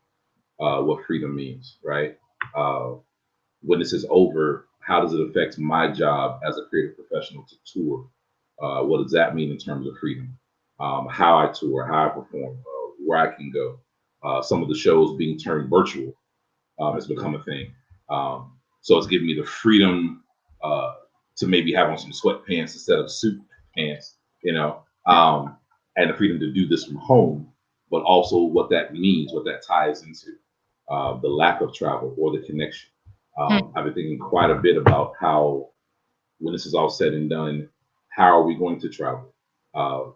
what freedom means, right? When this is over, how does it affect my job as a creative professional to tour? What does that mean in terms of freedom? How I tour, how I perform, where I can go. Some of the shows being turned virtual has become a thing. So it's giving me the freedom to maybe have on some sweatpants instead of suit pants, and the freedom to do this from home, but also what that means, what that ties into, the lack of travel or the connection. I've been thinking quite a bit about how, when this is all said and done, how are we going to travel? I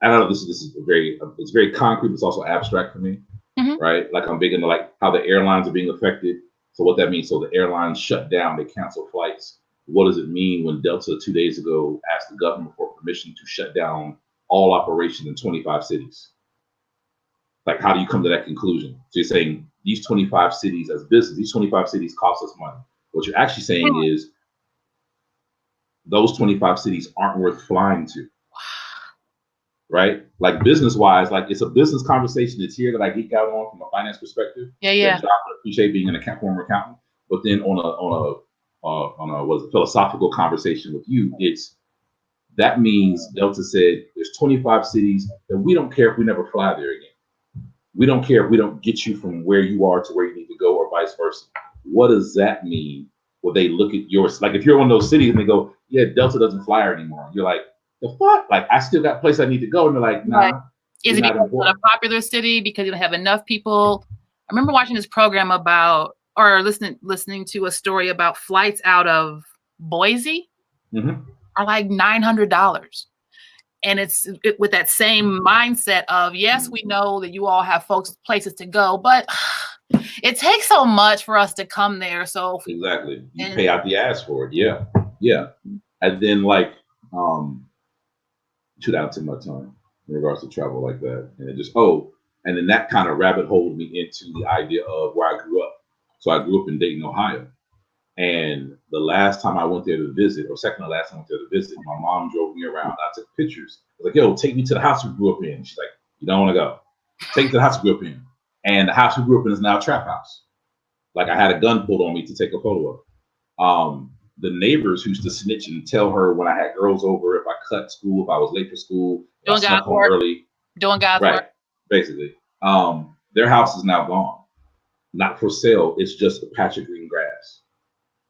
don't know, this is it's very concrete, but it's also abstract for me, right? Like I'm big into like how the airlines are being affected. So what that means, so the airlines shut down, they cancel flights. What does it mean when Delta 2 days ago asked the government for permission to shut down all operations in 25 cities? Like, how do you come to that conclusion? So you're saying these 25 cities as business, these 25 cities cost us money. What you're actually saying is those 25 cities aren't worth flying to. right? Like business wise, like it's a business conversation that's here that I geek out on from a finance perspective. Yeah, yeah. That I appreciate being an former accountant, but then on a philosophical conversation with you, that means Delta said there's 25 cities that we don't care if we never fly there again. We don't care if we don't get you from where you are to where you need to go, or vice versa. What does that mean? Will they look at yours? Like if you're one of those cities and they go, yeah, Delta doesn't fly anymore. You're like, the fuck? Like I still got a place I need to go. And they're like, nah. Right. Is it because it's a popular city because you don't have enough people? I remember watching this program about, or listening to a story about flights out of Boise are like $900. And it's with that same mindset of, yes, we know that you all have places to go, but it takes so much for us to come there. So exactly, you pay out the ass for it. Yeah, yeah. And then like, shoot out to my time in regards to travel like that, and it just and then that kind of rabbit holed me into the idea of where I grew up. So I grew up in Dayton, Ohio. And the last time I went there to visit, or second to last time I went there to visit, my mom drove me around. I took pictures. I was like, yo, take me to the house we grew up in. She's like, you don't want to go. Take me to the house we grew up in. And the house we grew up in is now a trap house. Like I had a gun pulled on me to take a photo of. The neighbors used to snitch and tell her when I had girls over, if I cut school, if I was late for school, if I snuck home early. Doing God's work. Basically. Their house is now gone. Not for sale. It's just a patch of green grass.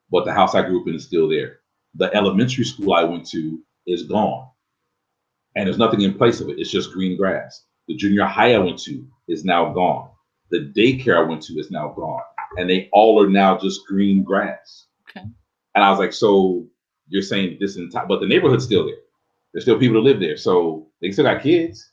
But the house I grew up in is still there. The elementary school I went to is gone. And there's nothing in place of it. It's just green grass. The junior high I went to is now gone. The daycare I went to is now gone. And they all are now just green grass. Okay. And I was like, so you're saying this entire, but the neighborhood's still there. There's still people that live there. So they still got kids.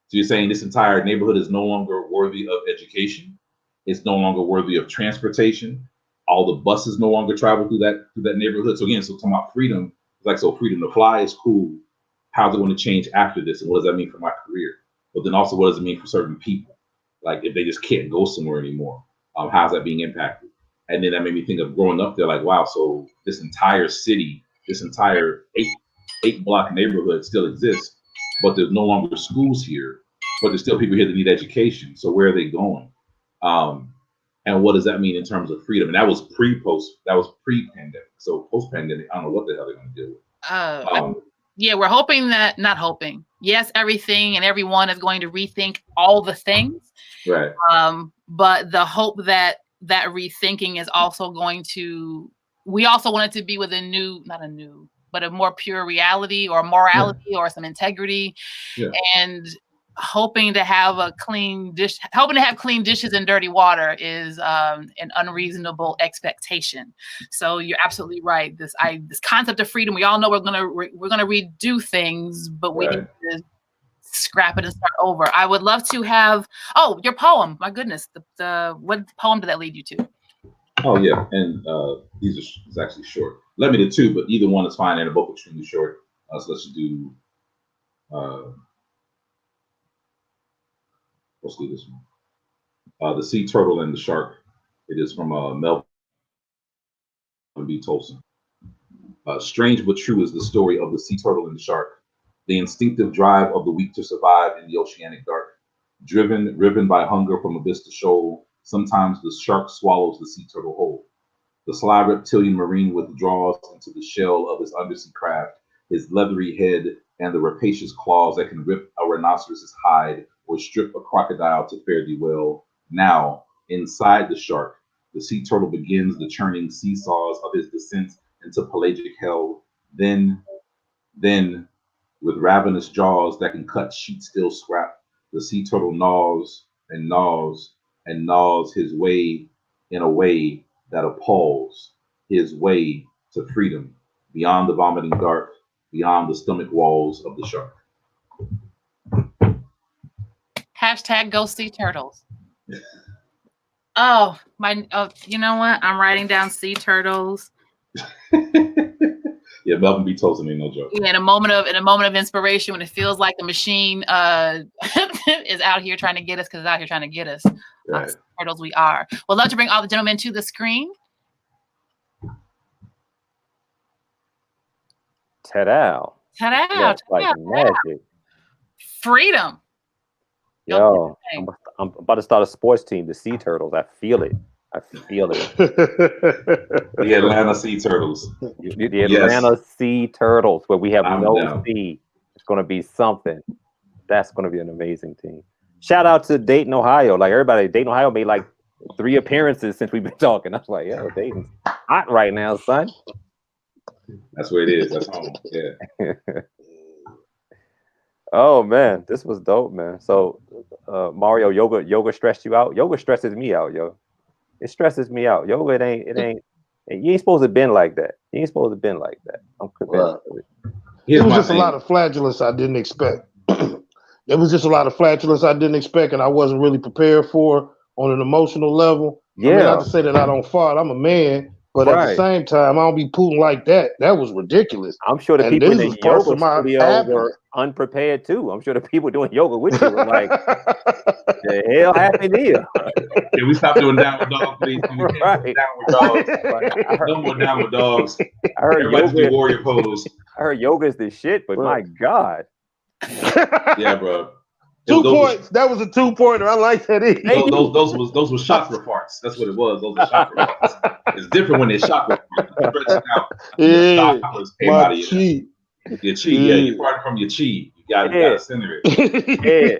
So you're saying this entire neighborhood is no longer worthy of education. It's no longer worthy of transportation. All the buses no longer travel through that neighborhood. So again, so talking about freedom, it's like, so freedom to fly is cool. How's it going to change after this? And what does that mean for my career? But then also, what does it mean for certain people? Like if they just can't go somewhere anymore, how's that being impacted? And then that made me think of growing up there, like, wow, so this entire city, this entire eight block neighborhood still exists, but there's no longer schools here, but there's still people here that need education. So where are they going? And what does that mean in terms of freedom? And that was pre-pandemic. So post-pandemic, I don't know what the hell they're going to do. Yeah, we're hoping that, not hoping. Yes, everything and everyone is going to rethink all the things. Right. But the hope that rethinking is also going to, we also want it to be with but a more pure reality or morality or some integrity. Yeah. And hoping to have clean dishes and dirty water is an unreasonable expectation. So you're absolutely right. This concept of freedom, we all know we're gonna redo things, but we need to scrap it and start over. I would love to have your poem. My goodness, what poem did that lead you to? Oh yeah, and it's actually short. Let me do two, but either one is fine, and they're both extremely short. So let's do. Let's do this one. The Sea Turtle and the Shark. It is from Melvin B. Tolson. Strange but true is the story of the sea turtle and the shark, the instinctive drive of the weak to survive in the oceanic dark. Driven by hunger from abyss to shoal, sometimes the shark swallows the sea turtle whole. The sly reptilian marine withdraws into the shell of his undersea craft, his leathery head and the rapacious claws that can rip a rhinoceros's hide or strip a crocodile to fare thee well. Now, inside the shark, the sea turtle begins the churning seesaws of his descent into pelagic hell. Then, with ravenous jaws that can cut sheet steel scrap, the sea turtle gnaws and gnaws and gnaws his way in a way that appalls, his way to freedom, beyond the vomiting dark, beyond the stomach walls of the shark. # Go Sea Turtles. You know what? I'm writing down sea turtles. Yeah, Melvin B. Tolson ain't no joke. Yeah, in a moment of inspiration, when it feels like the machine is out here trying to get us, because it's out here trying to get us. Right. Turtles we are. We'd love to bring all the gentlemen to the screen. Ta-da. Ta-da. Like magic. Freedom. Yo, I'm about to start a sports team, the Sea Turtles. I feel it. The Atlanta Sea Turtles. The Atlanta Sea Turtles, where we have no sea. It's going to be something. That's going to be an amazing team. Shout out to Dayton, Ohio. Like everybody, Dayton, Ohio made like 3 appearances since we've been talking. I was like, yo, Dayton's hot right now, son. That's where it is. That's home. Yeah. Oh man, this was dope, man. So, Mario, yoga stressed you out? Yoga stresses me out, yo. It stresses me out. Yoga, it ain't. You ain't supposed to been like that. I'm convinced of it. It was just a lot of flatulence I didn't expect. It was just a lot of flatulence I didn't expect, and I wasn't really prepared for on an emotional level. Yeah. I mean, not to say that I don't fart. I'm a man, but at the same time, I don't be pooting like that. That was ridiculous. I'm sure the people in the yoga studio were unprepared too. I'm sure the people doing yoga with you were like, "The hell happened here?" Can we stop doing downward dog, please? Downward dogs. No more downward dogs. I heard everybody do warrior pose. I heard yoga is the shit, but my God. Yeah, bro. 2 points. That was a 2-pointer. I like that. Those were chakra parts. That's what it was. Those are chakra parts. It's different when they're chakra parts. Stretching out. Yeah. Out of your chi. Yeah, you're part from your chi. You gotta center it. Yeah.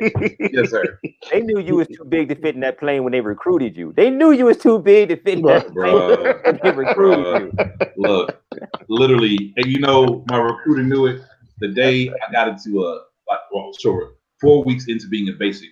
Yes, sir. They knew you was too big to fit in that plane when they recruited you. They knew you was too big to fit in that plane when they recruited you. Look, literally, and you know, my recruiter knew it the day I got into 4 weeks into being a basic.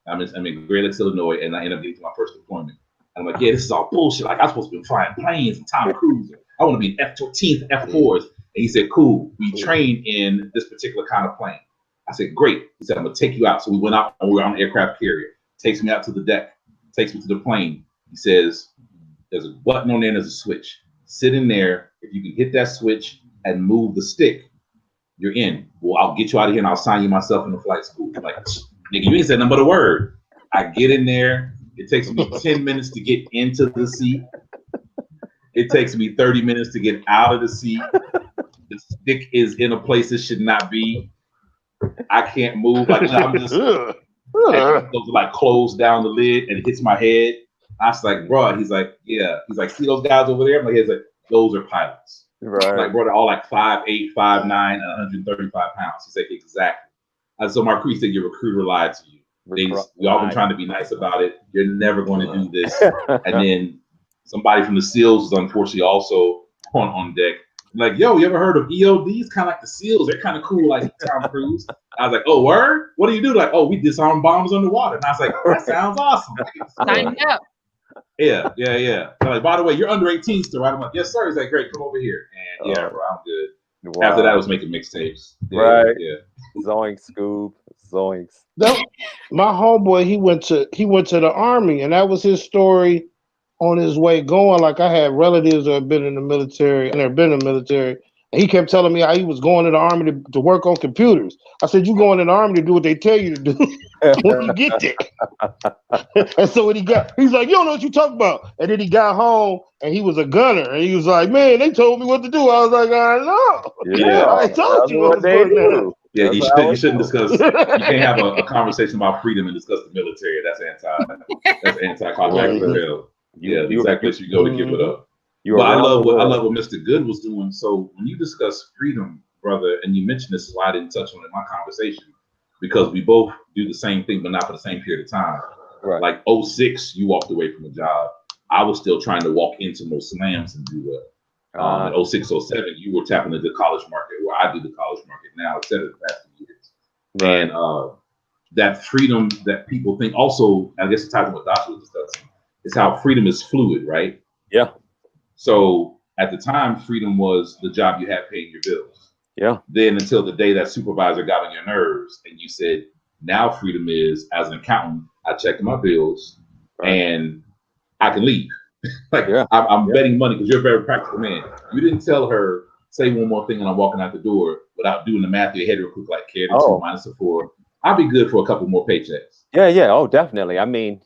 I'm in Great Lakes, Illinois, and I ended up getting to my first deployment. And I'm like, yeah, this is all bullshit. Like, I'm supposed to be flying planes and Tom Cruise. I want to be in F-14s, F-4s. And he said, cool, we train in this particular kind of plane. I said, great. He said, I'm going to take you out. So we went out and we were on an aircraft carrier. Takes me out to the deck. Takes me to the plane. He says, there's a button on there and there's a switch. Sit in there. If you can hit that switch and move the stick, you're in. Well, I'll get you out of here and I'll sign you myself in the flight school. I'm like, nigga, you ain't said nothing but a word. I get in there. It takes me 10 minutes to get into the seat. It takes me 30 minutes to get out of the seat. The stick is in a place it should not be. I can't move. Like, I'm just like close down the lid and it hits my head. I was like, bro, he's like, yeah. He's like, see those guys over there? My head's like, those are pilots. Right. Like, bro, they're all like 5'8", 5'9", and 135 pounds. He's like, exactly. And so my crew said, your recruiter lied to you. We all been trying to be nice about it. You're never going to do this. And then somebody from the SEALs was unfortunately also on deck. Like, yo, you ever heard of EODs? Kind of like the SEALs. They're kind of cool, like Tom Cruise. I was like, oh, word? What do you do? Like, oh, we disarm bombs underwater. And I was like, that sounds awesome. Sign me up. Yeah. They're like, by the way, you're under 18 still, right? I'm like, yes, sir. He's like, great, come over here. And yeah, bro, I'm good. Wow. After that, I was making mixtapes. Yeah, right. Yeah. Zoinks, Scoob. Zoinks. My homeboy, he went to the Army, and that was his story on his way going. Like, I had relatives that had been in the military, and they've been in the military. And he kept telling me how he was going to the Army to work on computers. I said, you going in the Army to do what they tell you to do when you get there. And so when he's like, you don't know what you talking about. And then he got home and he was a gunner. And he was like, man, they told me what to do. I was like, I know. Yeah, I told you what they do. Yeah, you shouldn't discuss. You can't have a conversation about freedom and discuss the military. That's anti-contract bill. Yeah, exactly. You go to give it up. But I love what Mr. Goode was doing. So when you discuss freedom, brother, and you mentioned this, is why I didn't touch on it in my conversation, because we both do the same thing, but not for the same period of time. Right. Like 06, you walked away from a job. I was still trying to walk into those slams and do well. In 06, 07, you were tapping into the college market, where I do the college market now, et cetera, the past few years. Right. And that freedom that people think also, I guess the type of what Dasha was discussing, is how freedom is fluid, right? Yeah. So at the time, freedom was the job you had paying your bills. Yeah. Then until the day that supervisor got on your nerves and you said, now freedom is, as an accountant, I checked my bills and I can leave. I'm betting money because you're a very practical man. You didn't tell her, say one more thing and I'm walking out the door without doing the math in your head real quick, like carry the 2 minus the 4. I'll be good for a couple more paychecks. Yeah. Oh, definitely. I mean,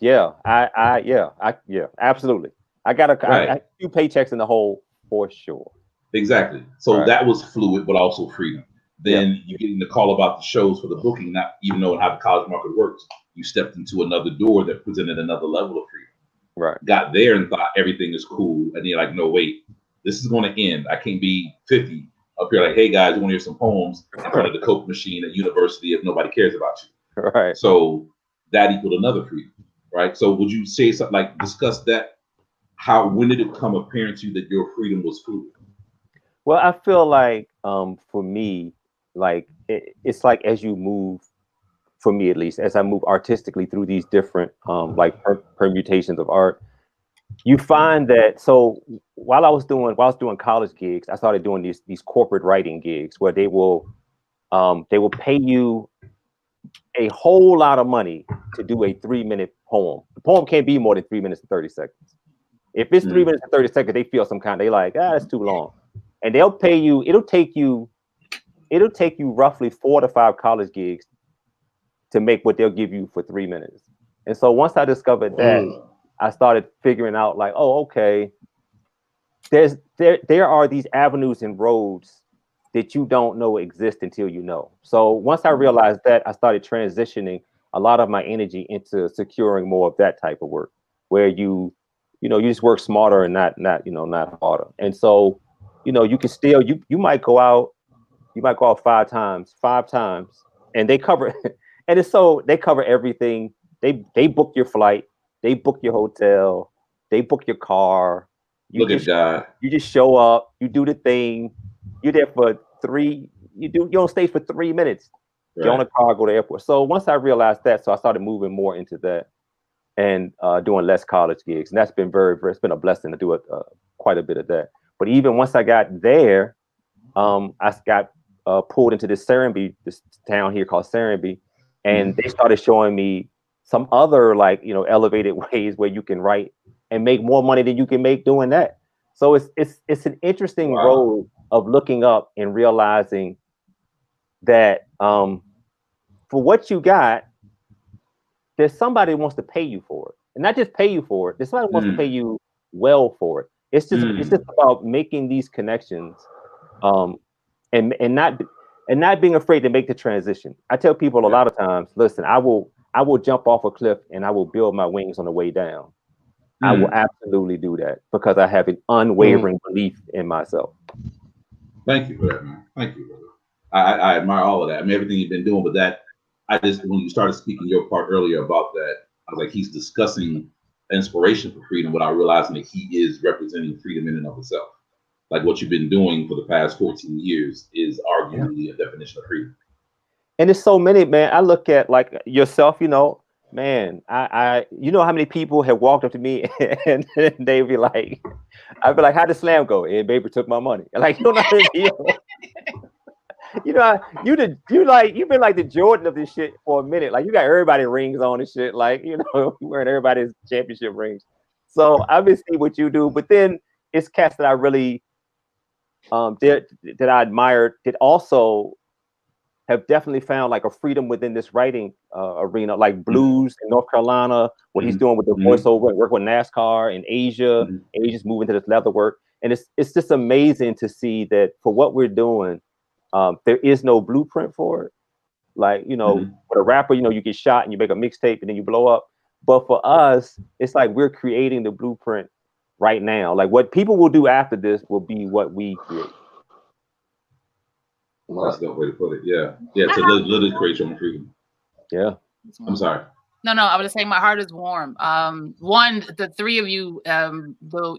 absolutely. I got a few paychecks in the hole for sure. Exactly. So that was fluid, but also freedom. Then you're getting the call about the shows for the booking, not even knowing how the college market works. You stepped into another door that presented another level of freedom. Right. Got there and thought everything is cool. And then you're like, no, wait, this is going to end. I can't be 50 up here like, hey, guys, you want to hear some poems in front of the Coke machine at university if nobody cares about you. Right. So that equaled another freedom, right? So would you say something like, discuss that? When did it become apparent to you that your freedom was fluid? Well, I feel like for me, like it's like as you move, for me at least, as I move artistically through these different like permutations of art, you find that. So while I was doing college gigs, I started doing these corporate writing gigs where they will pay you a whole lot of money to do a 3-minute poem. The poem can't be more than 3 minutes and 30 seconds. If it's 3 minutes and 30 seconds, they feel they like, that's too long. And they'll pay you, it'll take you roughly 4 to 5 college gigs to make what they'll give you for 3 minutes. And so once I discovered that, I started figuring out like, oh, okay, there are these avenues and roads that you don't know exist until you know. So once I realized that, I started transitioning a lot of my energy into securing more of that type of work, where you just work smarter and not harder. And so, you can still, you might go out 5 times, and they cover, and it's so they cover everything. They book your flight, they book your hotel, they book your car. You just show up, you do the thing. You're there for you're on stage for 3 minutes. Right. You're on a car, go to the airport. So once I realized that, so I started moving more into that and doing less college gigs. And that's been it's been a blessing to do quite a bit of that. But even once I got there, I got pulled into this town here called Serenbe. And they started showing me some other elevated ways where you can write and make more money than you can make doing that. So it's an interesting road of looking up and realizing that for what you got, there's somebody who wants to pay you for it, and not just pay you for it. There's somebody who wants to pay you well for it. It's just about making these connections, and not being afraid to make the transition. I tell people a lot of times, listen, I will jump off a cliff and I will build my wings on the way down. I will absolutely do that because I have an unwavering belief in myself. Thank you for that, man. Thank you, brother. I admire all of that. I mean, everything you've been doing with that. When you started speaking your part earlier about that, I was like, he's discussing inspiration for freedom without realizing that he is representing freedom in and of itself. Like what you've been doing for the past 14 years is arguably a definition of freedom. And it's so many, man. I look at like yourself, man, I how many people have walked up to me and they'd be like, I'd be like, how'd the slam go? And baby took my money. Like, you know what I mean? You've been like the Jordan of this shit for a minute. Like you got everybody rings on and shit. Like, wearing everybody's championship rings. So I've been seeing what you do, but then it's cats that I really that I admired that also have definitely found like a freedom within this writing arena, like Blues in North Carolina, what he's doing with the voiceover and work with NASCAR in Asia, and he's moving to this leather work. And it's just amazing to see that for what we're doing, there is no blueprint for it. Like, with a rapper, you get shot and you make a mixtape and then you blow up. But for us, it's like we're creating the blueprint right now. Like what people will do after this will be what we create. That's the way to put it. Yeah. To literally create your own freedom. Yeah. I'm sorry. No, I was just saying my heart is warm. One, the three of you,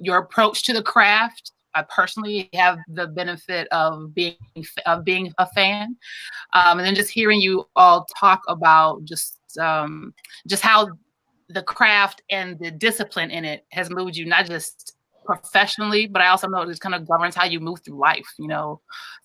your approach to the craft. I personally have the benefit of being a fan, and then just hearing you all talk about just how the craft and the discipline in it has moved you, not just professionally, but I also know it just kind of governs how you move through life, So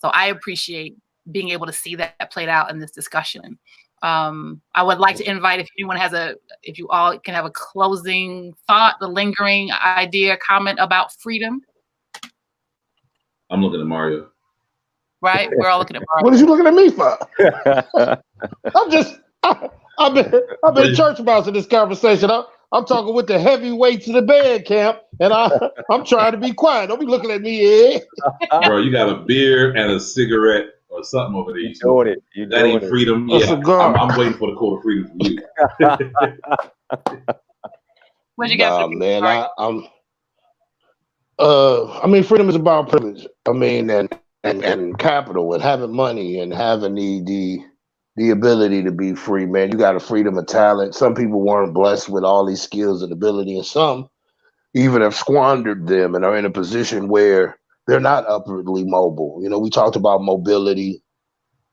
I appreciate being able to see that played out in this discussion. I would like to invite if you all can have a closing thought, the lingering idea, comment about freedom. I'm looking at Mario. Right? We're all looking at Mario. What are you looking at me for? I've been church mouse in this conversation. I'm talking with the heavyweights of the band camp, and I'm trying to be quiet. Don't be looking at me, Bro, you got a beer and a cigarette or something over there. You doing it. You That doing ain't it. freedom. A Yeah, cigar. I'm waiting for the code of freedom from you. What'd you get for Nah, the piece, man, Mario? I mean, freedom is about privilege. I mean, and capital and having money and having the ability to be free, man. You got a freedom of talent. Some people weren't blessed with all these skills and ability, and some even have squandered them and are in a position where they're not upwardly mobile. You know, we talked about mobility,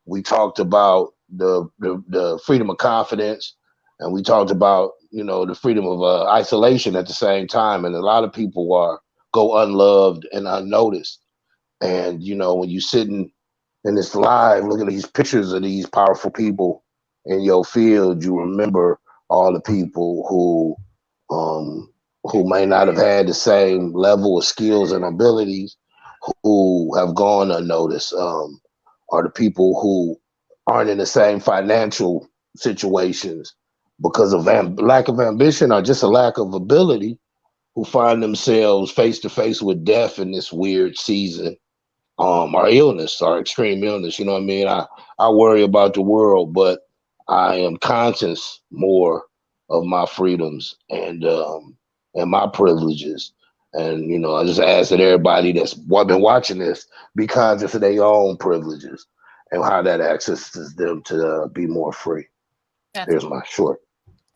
we talked about the freedom of confidence, and we talked about, you know, the freedom of isolation at the same time. And a lot of people go unloved and unnoticed. And you know, when you sitting in this live, looking at these pictures of these powerful people in your field, you remember all the people who may not have had the same level of skills and abilities, who have gone unnoticed, are the people who aren't in the same financial situations because of lack of ambition or just a lack of ability, who find themselves face to face with death in this weird season, or illness or extreme illness. You know what I mean? I worry about the world, but I am conscious more of my freedoms and my privileges. And you know, I just ask that everybody that's been watching this be conscious of their own privileges and how that accesses them to be more free. Here's my short.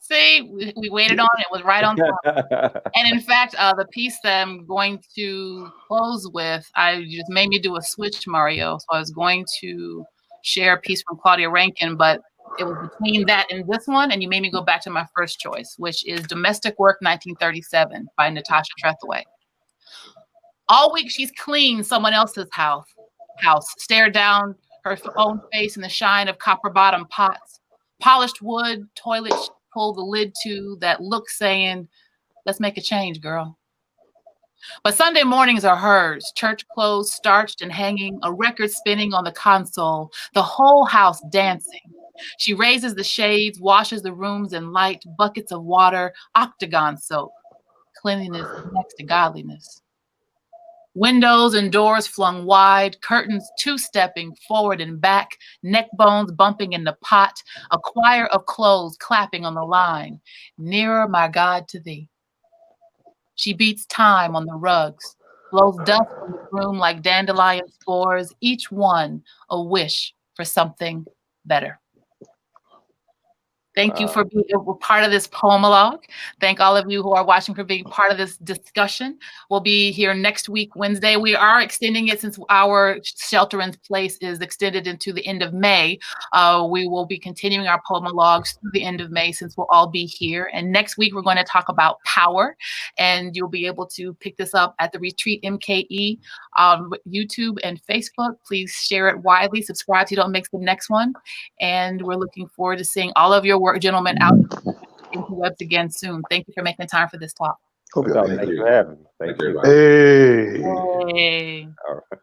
See, we waited on it. It was right on time. And in fact, the piece that I'm going to close with, I just made me do a switch, Mario. So I was going to share a piece from Claudia Rankine, but it was between that and this one, and you made me go back to my first choice, which is Domestic Work 1937 by Natasha Trethewey. All week she's cleaned someone else's house, stared down her own face in the shine of copper-bottom pots, polished wood, toilets pull the lid to, that look saying, let's make a change, girl. But Sunday mornings are hers, church clothes starched and hanging, a record spinning on the console, the whole house dancing. She raises the shades, washes the rooms in light, buckets of water, octagon soap. Cleanliness next to godliness. Windows and doors flung wide, curtains two-stepping forward and back, neck bones bumping in the pot, a choir of clothes clapping on the line. Nearer, my God, to thee. She beats time on the rugs, blows dust from the room like dandelion spores, each one a wish for something better. Thank you for being part of this Poemalogue. Thank all of you who are watching for being part of this discussion. We'll be here next week, Wednesday. We are extending it since our shelter in place is extended into the end of May. We will be continuing our Poemalogues through the end of May since we'll all be here. And next week, we're going to talk about power. And you'll be able to pick this up at the Retreat MKE on YouTube and Facebook. Please share it widely. Subscribe so you don't miss the next one. And we're looking forward to seeing all of your work, gentlemen, out into webs again soon. Thank you for making time for this talk. Thank you for having me. Thank you. Hey. Hey. All right.